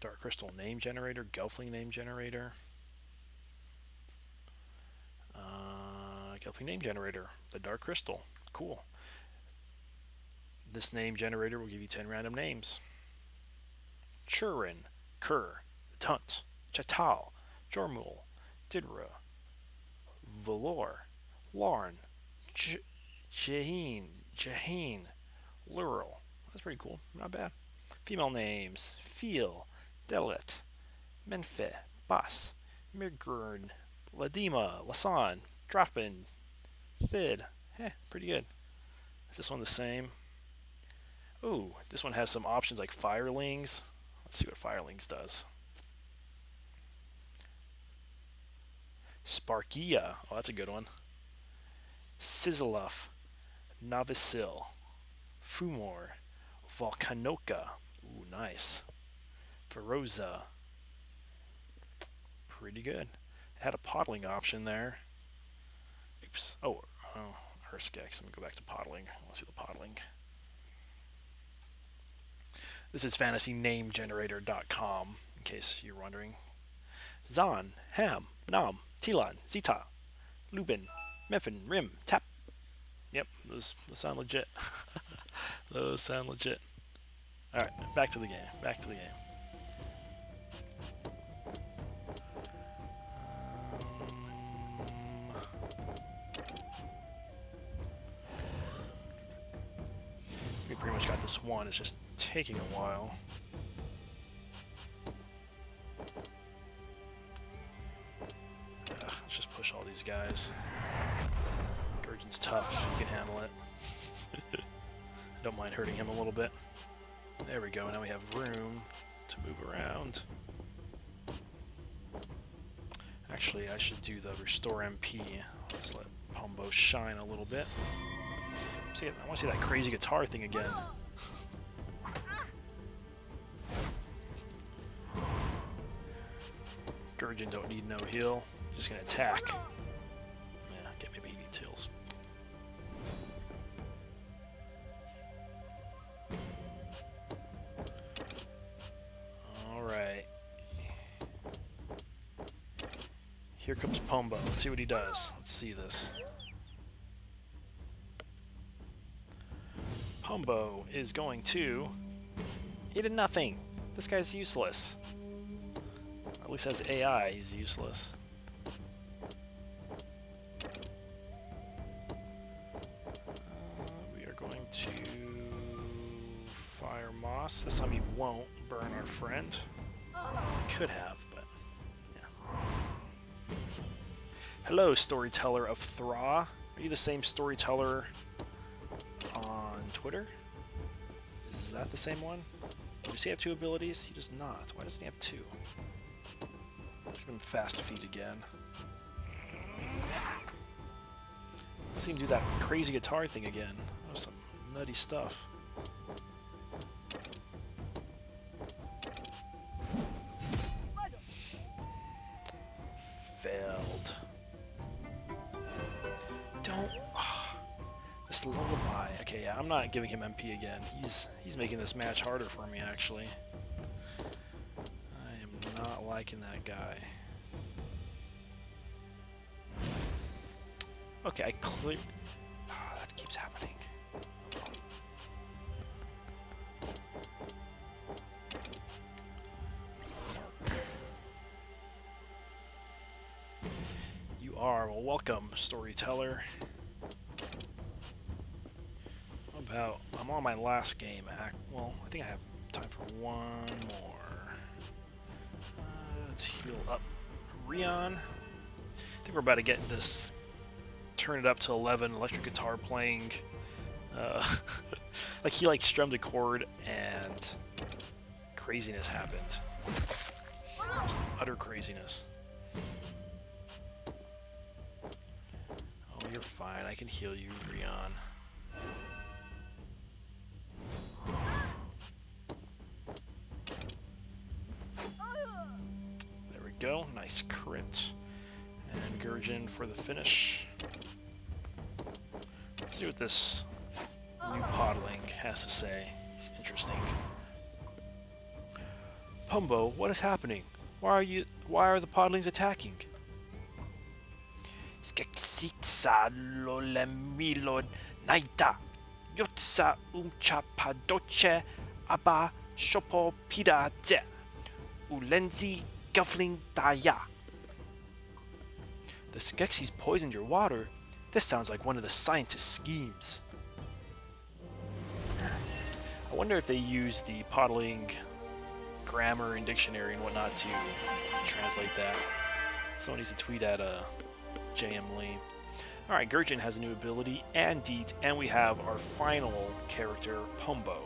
Dark Crystal name generator, Gelfling name generator. Gelfling name generator, the Dark Crystal. Cool. This name generator will give you 10 random names. Churin, Kur, Tunt, Chatal, Jormul, Didra, Valor, Larn, Jaheen, Lural. That's pretty cool. Not bad. Female names: Feel, Delit, Menfe, Bas, Mirgurn, Ladima, Lasan, Drafin, Fid. Pretty good. Is this one the same? Ooh, this one has some options like Firelings. Let's see what Firelings does. Sparkia. Oh, that's a good one. Sizzleuf, Navisil, Fumor, Volcanoka. Ooh, nice. Feroza. Pretty good. It had a Podling option there. Oops. Oh, Urskex. Let me go back to Podling. I want to see the Podling. This is fantasynamegenerator.com, in case you're wondering. Zan, Ham, Nam, Tilan, Zita, Lubin, Mephin, Rim, Tap. Yep, those sound legit. Those sound legit. Alright, back to the game. Back to the game. We pretty much got this one. It's just taking a while. Let's just push all these guys. Gurgen's tough. He can handle it. I don't mind hurting him a little bit. There we go. Now we have room to move around. Actually, I should do the Restore MP. Let's let POMBO shine a little bit. I want to see that crazy guitar thing again. Gurgen don't need no heal. Just gonna attack. Yeah, okay, maybe he needs heals. Alright. Here comes POMBO. Let's see what he does. Let's see this. POMBO is going to... He did nothing. This guy's useless. At least as AI, he's useless. We are going to fire Moss. This time he won't burn our friend. Could have, but yeah. Hello, Storyteller of Thra. Are you the same storyteller on Twitter? Is that the same one? Does he have two abilities? He does not. Why doesn't he have two? Let's give him fast feet again. Let's see him do that crazy guitar thing again. That was some nutty stuff. Failed. Don't. This lullaby. Okay, yeah, I'm not giving him MP again. He's making this match harder for me, actually. I am not liking that guy. Okay, I clear. That keeps happening. You are. Well, welcome, Storyteller. I'm on my last game. Well, I think I have time for one more. Let's heal up. Rion. I think we're about to get this. Turn it up to 11. Electric guitar playing. Like he strummed a chord and craziness happened. Just utter craziness. Oh, you're fine. I can heal you, Rion. Go. Nice crit. And Gurgen for the finish. Let's see what this new Podling has to say. It's interesting. POMBO, what is happening? Why are the Podlings attacking? Skexitsa lolemilod naita. Yotsa padoche aba Shopo pida te. Ulenzi guffling daya. The Skeksis poisoned your water? This sounds like one of the scientist's schemes. I wonder if they use the Podling grammar and dictionary and whatnot to translate that. Someone needs to tweet at JM Lee. Alright, Gurjin has a new ability, and Deet, and we have our final character, POMBO.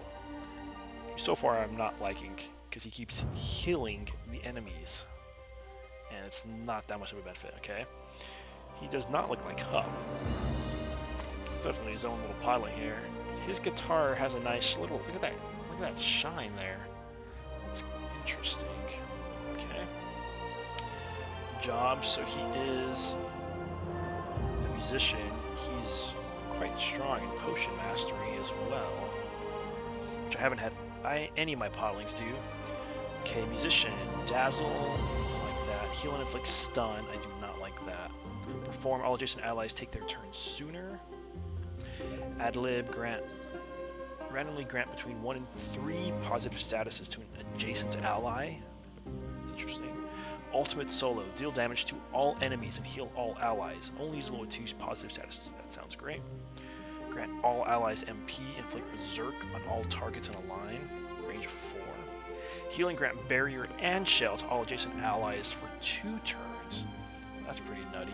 So far I'm not liking, because he keeps healing the enemies. And it's not that much of a benefit, okay? He does not look like Hub. It's definitely his own little Podling here. His guitar has a nice little, look at that shine there. That's interesting. Okay. Job, so he is a musician. He's quite strong in potion mastery as well, which I haven't had any of my Podlings do. Okay, musician, dazzle, I like that. Heal and inflict stun, I do not like that. Perform, all adjacent allies take their turn sooner. Ad-lib, randomly grant between 1 and 3 positive statuses to an adjacent ally. Interesting. Ultimate solo, deal damage to all enemies and heal all allies. Only usable with 2 positive statuses. That sounds great. Grant all allies MP, inflict berserk on all targets in a line. Range of 4. Healing, grant barrier and shell to all adjacent allies for 2 turns. That's pretty nutty.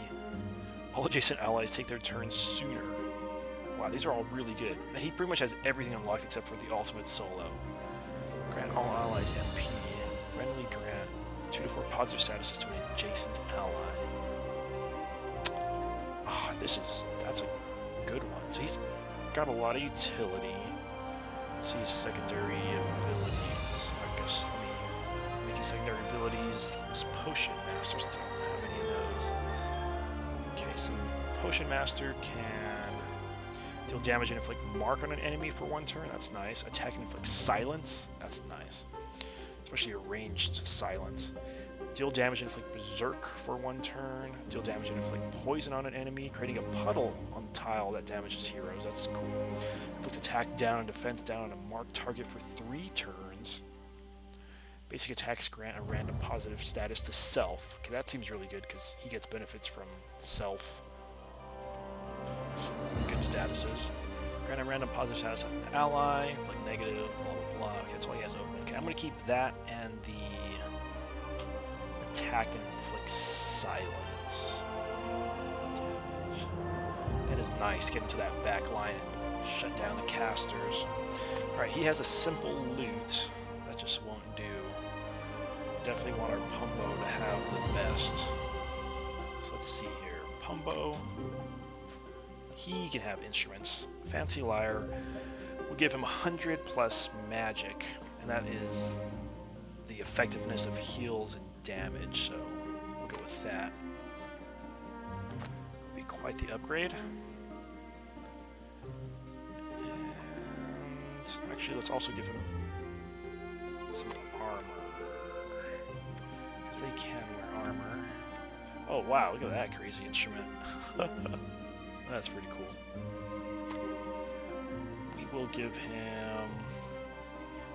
All adjacent allies take their turns sooner. Wow, these are all really good. And he pretty much has everything unlocked except for the ultimate solo. Grant all allies MP. Randomly grant 2 to 4 positive statuses to an adjacent ally. Ah, that's a good one. So he's got a lot of utility. Let's see his secondary abilities. I guess let me make his secondary abilities. This Potion Master, since I don't have any of those. Okay, so Potion Master can deal damage and inflict mark on an enemy for 1 turn. That's nice. Attack and inflict silence. That's nice. Especially a ranged silence. Deal damage and inflict berserk for 1 turn. Deal damage and inflict poison on an enemy, creating a puddle on the tile that damages heroes. That's cool. Inflict attack down and defense down on a marked target for 3 turns. Basic attacks grant a random positive status to self. Okay, that seems really good because he gets benefits from self. Good statuses. Grant a random positive status on an ally, inflict negative, blah blah blah. Okay, that's all he has open. Okay, I'm gonna keep that and the attack and inflict silence. Damage. That is nice, getting to that back line and shut down the casters. Alright, he has a simple loot that just won't do. Definitely want our POMBO to have the best. So let's see here. POMBO. He can have instruments. Fancy Lyre will give him 100 plus magic, and that is the effectiveness of heals and damage, so we'll go with that. Be quite the upgrade. And actually, let's also give him some armor, because they can wear armor. Oh wow, look at that crazy instrument. That's pretty cool. We will give him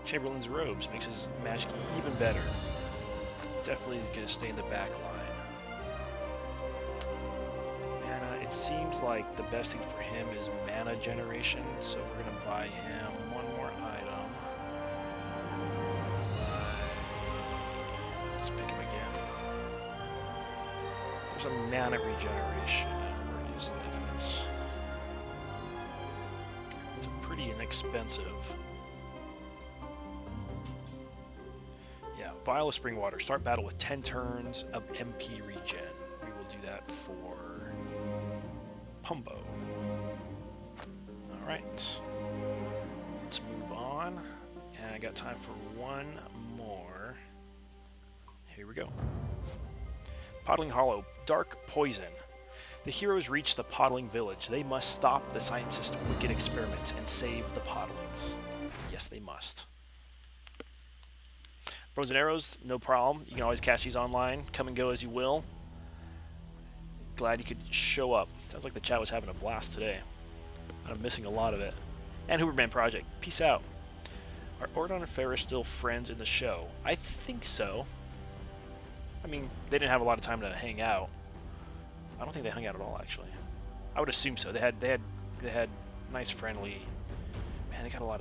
Chamberlain's robes. Makes his magic even better. Definitely is going to stay in the back line. Mana, it seems like the best thing for him is mana generation, so we're going to buy him 1 more item. Let's pick him again. There's a mana regeneration. Where is that? It's pretty inexpensive. Yeah, Vial of Spring Water. Start battle with 10 turns of MP regen. We will do that for POMBO. Alright. Let's move on. And I got time for 1 more. Here we go. Podling Hollow. Dark Poison. The heroes reach the Podling village. They must stop the scientist's wicked experiment and save the Podlings. Yes, they must. Bows and arrows, no problem. You can always catch these online. Come and go as you will. Glad you could show up. Sounds like the chat was having a blast today. I'm missing a lot of it. And Hooverman Project. Peace out. Are Ordon and Farah still friends in the show? I think so. I mean, they didn't have a lot of time to hang out. I don't think they hung out at all, actually. I would assume so. They had nice, friendly. Man, they got a lot.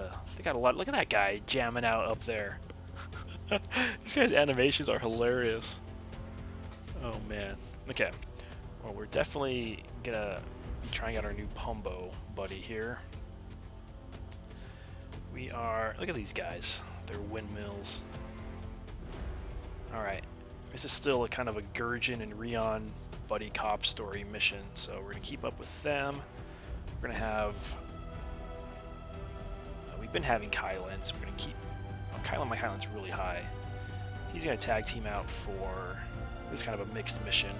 Look at that guy jamming out up there. These guys' animations are hilarious. Oh man. Okay. Well, we're definitely gonna be trying out our new POMBO buddy here. We are. Look at these guys. They're windmills. All right. This is still a kind of a Gurjin and Rion buddy cop story mission, so we're gonna keep up with them. We're gonna have. We've been having Kylan, so we're gonna keep. Oh, Kylan, my Kylan's really high. He's gonna tag team out for this kind of a mixed mission.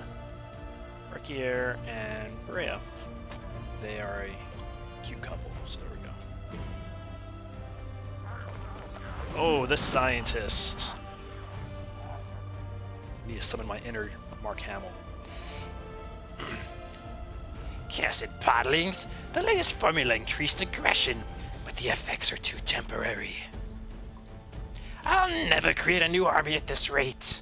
Rekier and Berea. They are a cute couple, so there we go. Oh, the scientist. I need to summon my inner Mark Hamill. Cursed Podlings! The latest formula increased aggression, but the effects are too temporary. I'll never create a new army at this rate.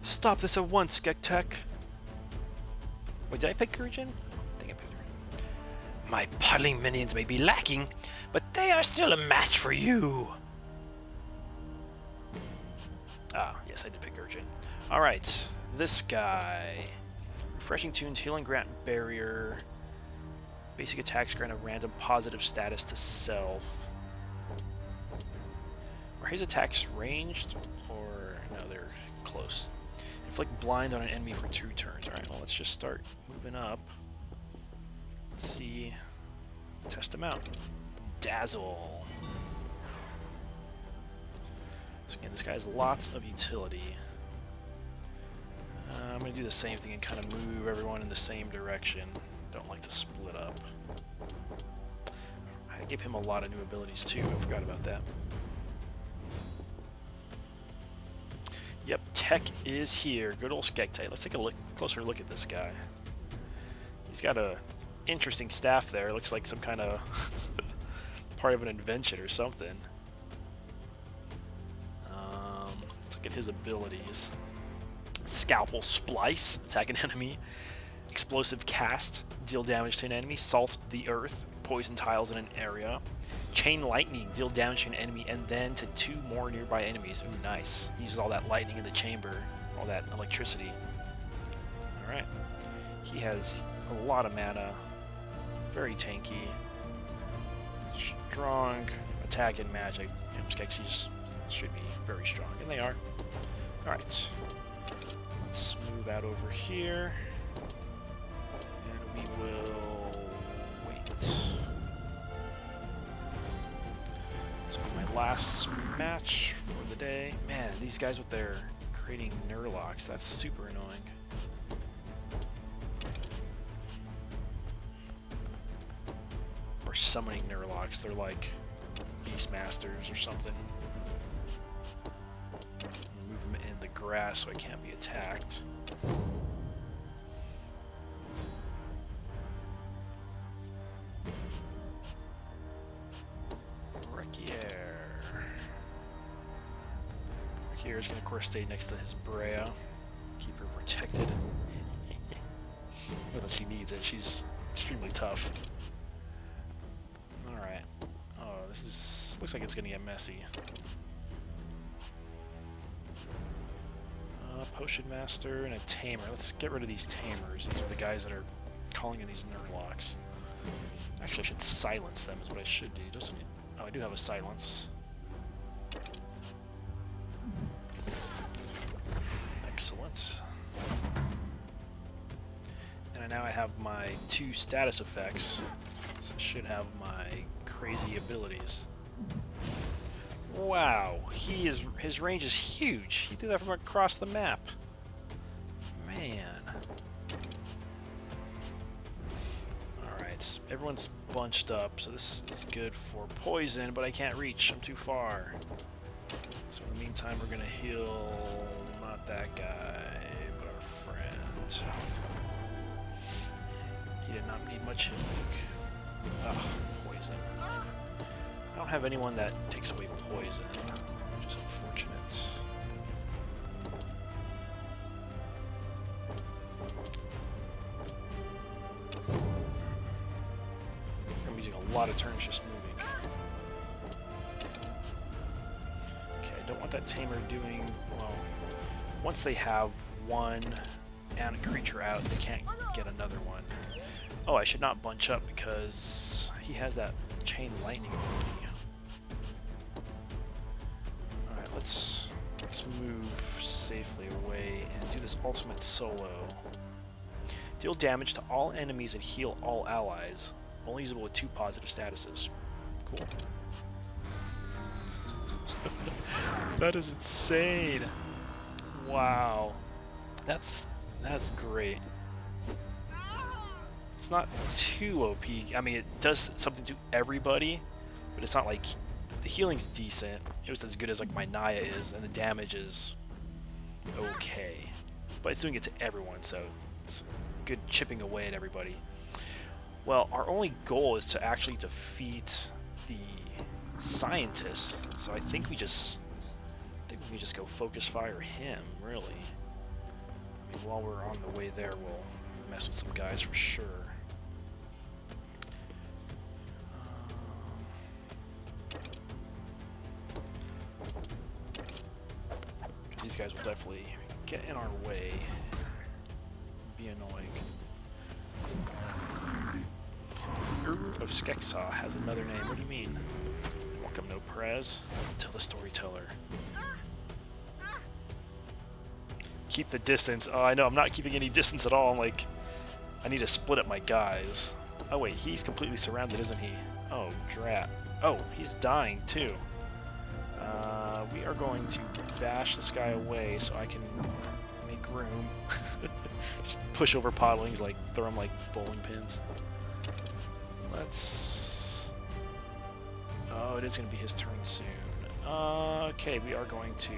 Stop this at once, Skektek. Wait, did I pick Gurjin? I think I picked her. My Podling minions may be lacking, but they are still a match for you. Ah, yes, I did pick Gurjin. Alright, this guy. Refreshing tunes, healing grant barrier. Basic attacks grant a random positive status to self. Are his attacks ranged? Or, no, they're close. Inflict blind on an enemy for 2 turns. Alright, well, let's just start moving up. Let's see. Test him out. Dazzle. So again, this guy has lots of utility. I'm going to do the same thing and kind of move everyone in the same direction. Don't like to split up. I gave him a lot of new abilities too. I forgot about that. Yep, tech is here. Good old Skektek. Let's take a closer look at this guy. He's got a interesting staff there. Looks like some kind of part of an invention or something. Let's look at his abilities. Scalpel Splice, attack an enemy. Explosive Cast, deal damage to an enemy. Salt the earth, poison tiles in an area. Chain Lightning, deal damage to an enemy and then to 2 more nearby enemies. Ooh, nice. He uses all that lightning in the chamber, all that electricity. Alright. He has a lot of mana. Very tanky. Strong attack and magic. Skeksis should be very strong, and they are. Alright. Let's move out over here. And we will wait. This will be my last match for the day. Man, these guys with their creating Nurlocks, that's super annoying. Or summoning Nurlocks, they're like Beastmasters or something. Move them in the grass so I can't be attacked. Rekier is going to, of course, stay next to his Berea. Keep her protected. Not that she needs it. She's extremely tough. Alright. Oh, this is... looks like it's going to get messy. Potion Master and a Tamer. Let's get rid of these Tamers. These are the guys that are calling in these Nurlocks. Actually, I should silence them is what I should do. Doesn't it? Oh, I do have a silence. Excellent. And now I have my 2 status effects. So I should have my crazy abilities. Wow, his range is huge. He threw that from across the map. Man. Alright, everyone's bunched up, so this is good for poison, but I can't reach. I'm too far. So in the meantime, we're gonna heal not that guy, but our friend. He did not need much healing. Ugh, poison. have anyone that takes away poison, which is unfortunate. I'm using a lot of turns just moving. Okay, I don't want that tamer doing, well, once they have one and a creature out, they can't get another one. Oh, I should not bunch up because he has that chain lightning ability. Alright, let's move safely away and do this ultimate solo. Deal damage to all enemies and heal all allies. Only usable with 2 positive statuses. Cool. That is insane. Wow. That's great. It's not too OP. I mean, it does something to everybody, but it's not like the healing's decent. It was as good as like my Naya is, and the damage is okay. But it's doing it to everyone, so it's good chipping away at everybody. Well, our only goal is to actually defeat the scientists, so I think we just go focus fire him, really. I mean, while we're on the way there, we'll mess with some guys for sure. These guys will definitely get in our way. Be annoying. Ur of Skeksaw has another name. What do you mean? Welcome, no Prez. Tell the storyteller. Keep the distance. Oh, I know. I'm not keeping any distance at all. I'm like, I need to split up my guys. Oh wait, he's completely surrounded, isn't he? Oh, drat. Oh, he's dying too. We are going to bash this guy away so I can make room. Just push over Podlings, like throw them like bowling pins. Let's... Oh, it is going to be his turn soon. Okay, we are going to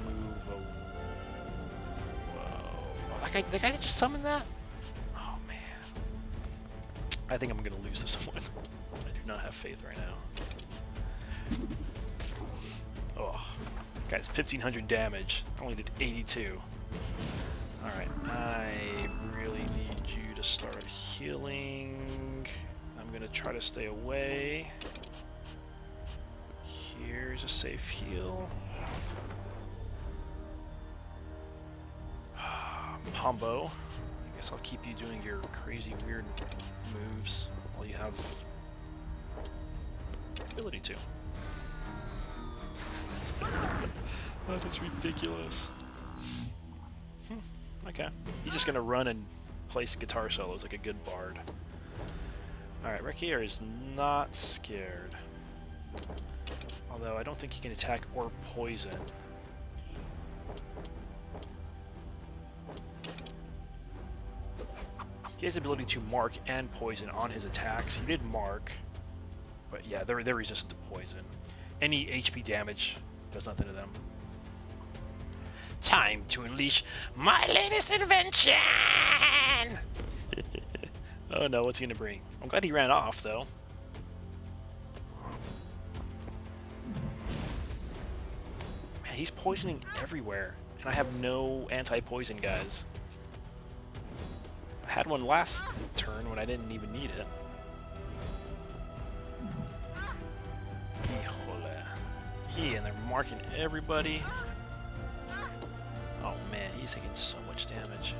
move Whoa. Oh, the guy that just summoned that? Oh, man. I think I'm going to lose this one. I do not have faith right now. Oh, guy's 1,500 damage. I only did 82. Alright, I really need you to start healing. I'm gonna try to stay away. Here's a safe heal. POMBO. I guess I'll keep you doing your crazy weird moves while you have the ability to. That is ridiculous. Okay. He's just gonna run and play guitar solos like a good bard. Alright, Rekier is not scared. Although I don't think he can attack or poison. He has the ability to mark and poison on his attacks. He did mark, but yeah, they're resistant to poison. Any HP damage does nothing to them. Time to unleash my latest invention! Oh no, what's he gonna bring? I'm glad he ran off, though. Man, he's poisoning everywhere, and I have no anti-poison guys. I had one last turn when I didn't even need it. And they're marking everybody. Oh man, he's taking so much damage.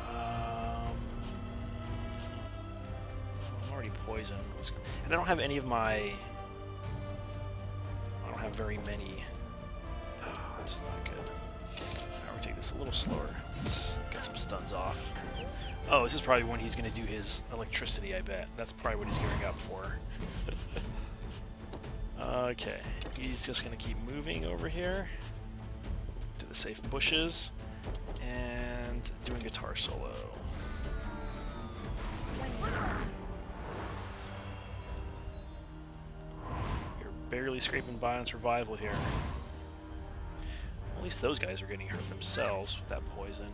I'm already poisoned. And I don't have any of my... I don't have very many. Oh, this is not good. Alright, we'll take this a little slower. Let's get some stuns off. Oh, this is probably when he's going to do his electricity, I bet. That's probably what he's gearing up for. Okay, he's just going to keep moving over here to the safe bushes and doing guitar solo. You're barely scraping by on survival here. At least those guys are getting hurt themselves with that poison.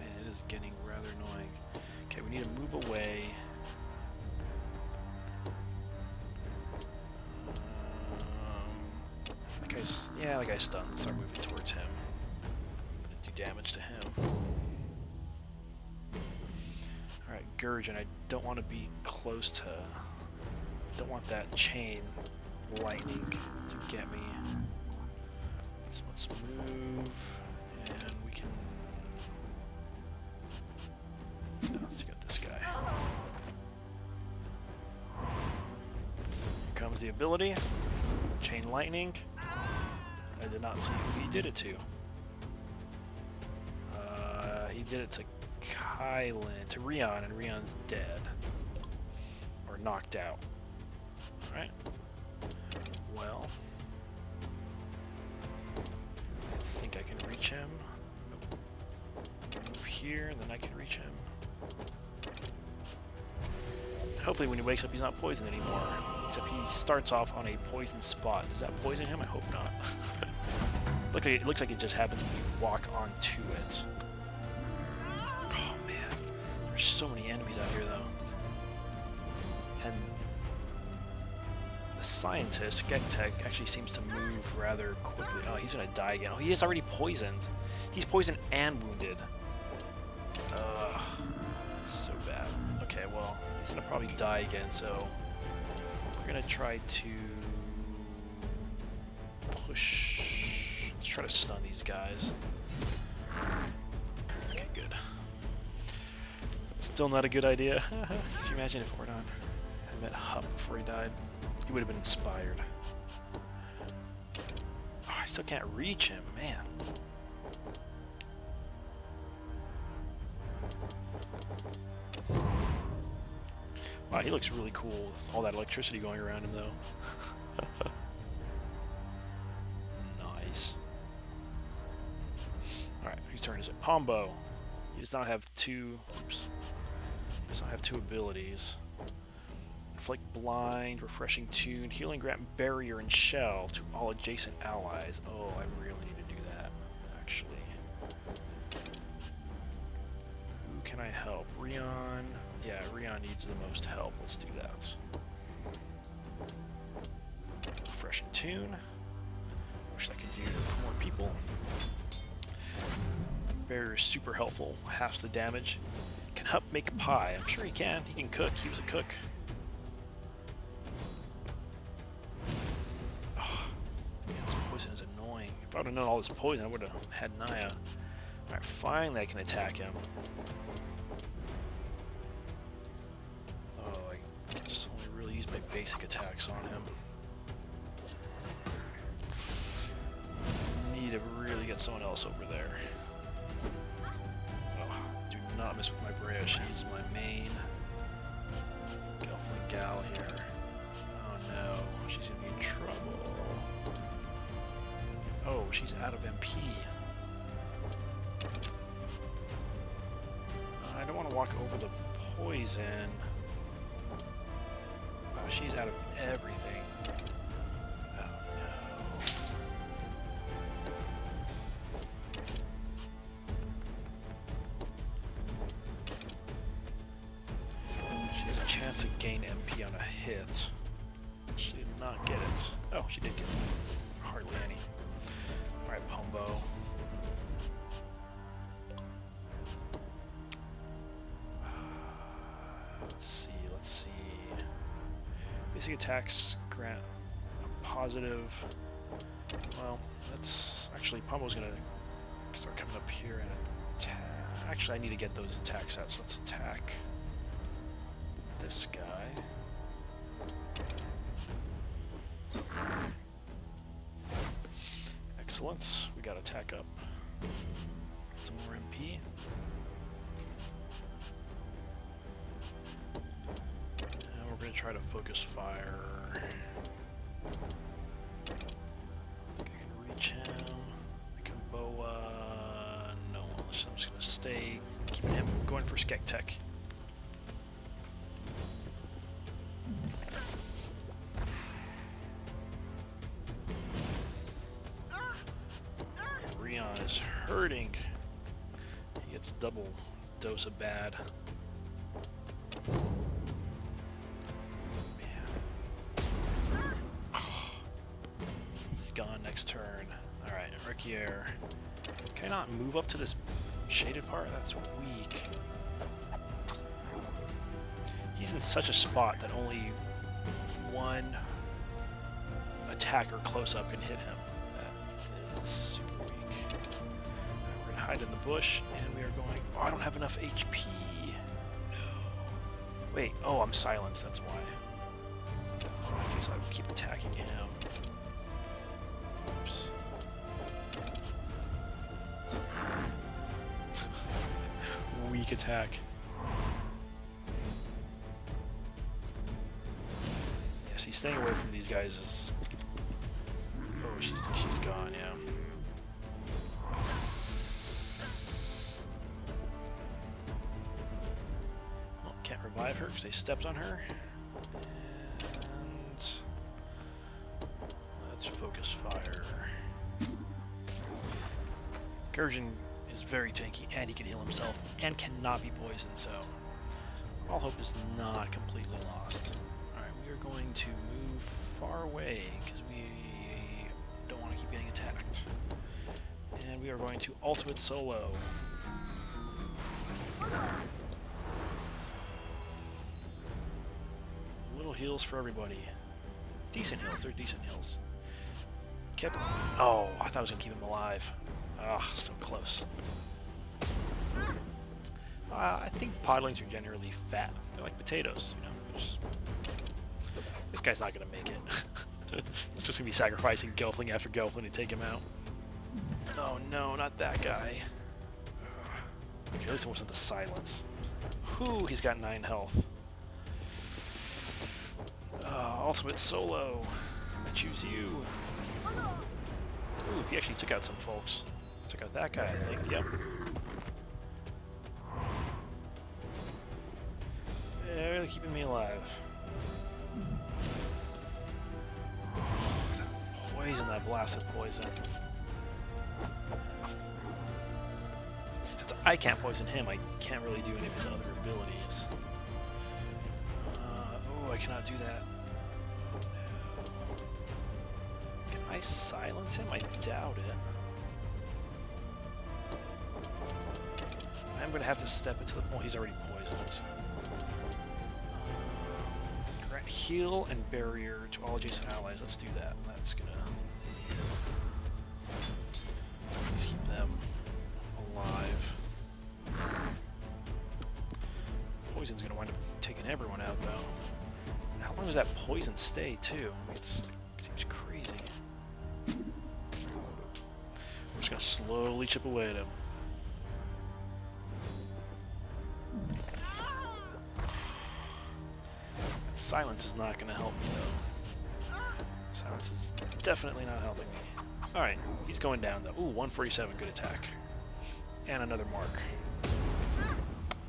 Man, it is getting rather annoying. Okay, we need to move away. Yeah, that guy's stunned. Let's start moving towards him. Do damage to him. Alright, Gurgeon. I don't want to be close to... don't want that chain lightning to get me. So let's move, and we can... let's get this guy. Here comes the ability. Chain lightning. I did not see who he did it to. He did it to Kylan, to Rion, and Rion's dead. Or knocked out. Alright. Well. I think I can reach him. Nope. Move here, and then I can reach him. Hopefully when he wakes up he's not poisoned anymore. Except he starts off on a poison spot. Does that poison him? I hope not. It looks like it just happens when you walk onto it. Oh man. There's so many enemies out here though. And the scientist, Gektek, actually seems to move rather quickly. Oh, he's gonna die again. Oh, he is already poisoned. He's poisoned and wounded. Ugh. So bad. Okay, well, he's gonna probably die again, so we're gonna try to push. Let's try to stun these guys. Okay, good. Still not a good idea. Could you imagine if Ordon had met Hup before he died? He would have been inspired. Oh, I still can't reach him, man. Wow, he looks really cool with all that electricity going around him, though. Nice. Alright, whose turn is it? POMBO. He does not have two... Oops. He does not have two abilities. Inflict Blind, Refreshing Tune, Healing Grant Barrier and Shell to all adjacent allies. Oh, I really need to do that, actually. Who can I help? Rion. Yeah, Rion needs the most help. Let's do that. Refreshing Tune. Wish I could do for more people. Barrier is super helpful. Halves the damage. Can Hup make pie? I'm sure he can. He can cook. He was a cook. This poison is annoying. If I would have known all this poison, I would have had Naya. Alright, finally I can attack him. Oh, I can just only really use my basic attacks on him. Need to really get someone else over there. Oh, do not mess with my Brea. She's my main. Gelfling gal here. Oh no, she's gonna be in trouble. Oh, she's out of MP. I don't want to walk over the poison. Oh, she's out of everything. Oh no. She has a chance to gain MP on a hit. She did not get it. Oh, she did get it. Hardly any. Alright, POMBO. Let's see. Basic attacks grant a positive. Well, that's actually POMBO's gonna start coming up here and attack. Actually, I need to get those attacks out, so let's attack this guy. Excellent. We got attack up. Some more MP. And we're going to try to focus fire. I think I can reach him. I can boa. No, so I'm just going to stay keeping him going for Gektek. Is hurting. He gets double dose of bad. Man. Oh, these gone next turn. Alright, Rikier. Can I not move up to this shaded part? That's weak. He's in such a spot that only one attacker close up can hit him. That is super weak. Right, we're gonna hide in the bush, and we are going. Oh, I don't have enough HP. No. Wait. Oh, I'm silenced. That's why. In case I keep attacking him. Oops. Weak attack. Yeah, see, staying away from these guys is... Oh, she's gone, yeah. Well, can't revive her because they stepped on her. And... let's focus fire. Gurjin is very tanky, and he can heal himself, and cannot be poisoned, so all hope is not completely lost. Alright, we are going to move far away, because we don't want to keep getting attacked. And we are going to ultimate solo. Little heals for everybody. Decent heals, they're decent heals. Kept... Oh, I thought I was going to keep him alive. Ah, so close. I think podlings are generally fat. They're like potatoes, you know. This guy's not gonna make it. He's just gonna be sacrificing Gelfling after Gelfling to take him out. Oh no, not that guy. Okay, at least it wasn't the silence. Whew, he's got 9 health. Ultimate solo. I choose you. Ooh, he actually took out some folks. Took out that guy, I think. Yep. Yeah, really keeping me alive. Poison, that blasted poison. Since I can't poison him, I can't really do any of his other abilities. Oh, I cannot do that. Can I silence him? I doubt it. I'm going to have to step into the... Oh, he's already poisoned. Grant heal and barrier to all adjacent allies. Let's do that. That's going to... Let's keep them alive. Poison's going to wind up taking everyone out, though. How long does that poison stay, too? I mean, it seems crazy. I'm just going to slowly chip away at him. Silence is not going to help me, though. Silence is definitely not helping me. Alright, he's going down, though. Ooh, 147, good attack. And another mark.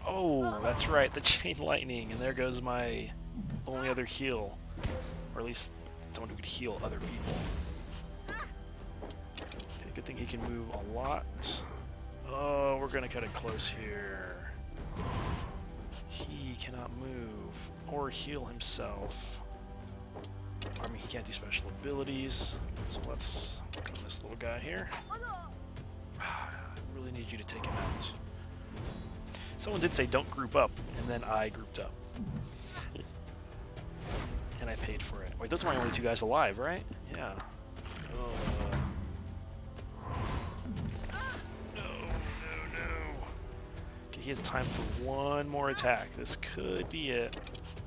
Oh, that's right, the chain lightning. And there goes my only other heal. Or at least someone who could heal other people. Okay, good thing he can move a lot. Oh, we're going to cut it close here. He cannot move or heal himself. I mean, he can't do special abilities. So let's look on this little guy here. I really need you to take him out. Someone did say don't group up, and then I grouped up. And I paid for it. Wait, those are my only 2 guys alive, right? Yeah. He has time for one more attack. This could be it.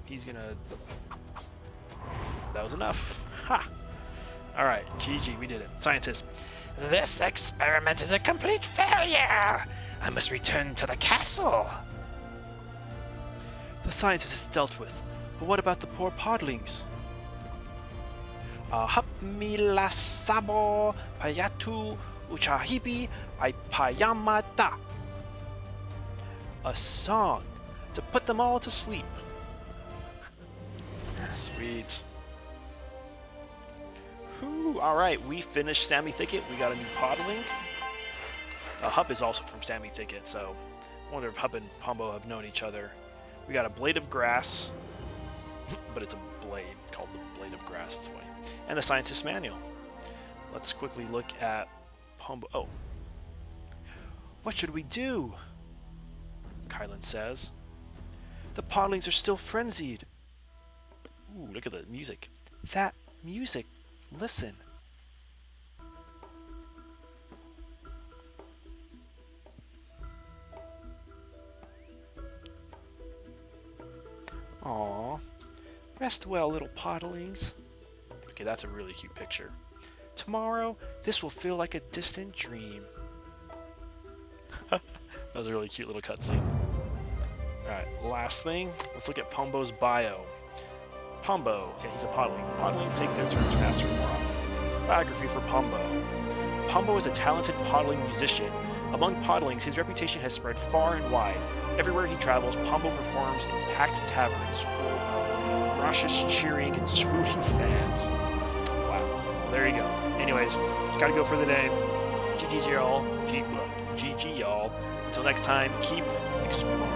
He's gonna... That was enough. Ha! Alright, GG, we did it. Scientist. This experiment is a complete failure! I must return to the castle! The scientist is dealt with, but what about the poor podlings? Hapmila sabo payatu uchahibi aipayamata. A song to put them all to sleep. Sweet. Whew, alright, we finished Sammy Thicket. We got a new Podling. Hup is also from Sammy Thicket, so I wonder if Hup and POMBO have known each other. We got a Blade of Grass, but it's a blade called the Blade of Grass. It's funny. And the Scientist's Manual. let's quickly look at POMBO. Oh. What should we do? Kylan says. The Podlings are still frenzied. Ooh, look at the music. That music. Listen. Aww. Rest well, little Podlings. Okay, that's a really cute picture. Tomorrow, this will feel like a distant dream. That was a really cute little cutscene. Alright, last thing. Let's look at POMBO's bio. POMBO, yeah, he's a Podling. Podlings take their turns faster and more often. Biography for POMBO. POMBO is a talented Podling musician. Among Podlings, his reputation has spread far and wide. Everywhere he travels, POMBO performs in packed taverns full of raucous cheering and swooning fans. Wow. Well, there you go. Anyways, gotta go for the day. GG y'all. GG y'all. Until next time, keep exploring.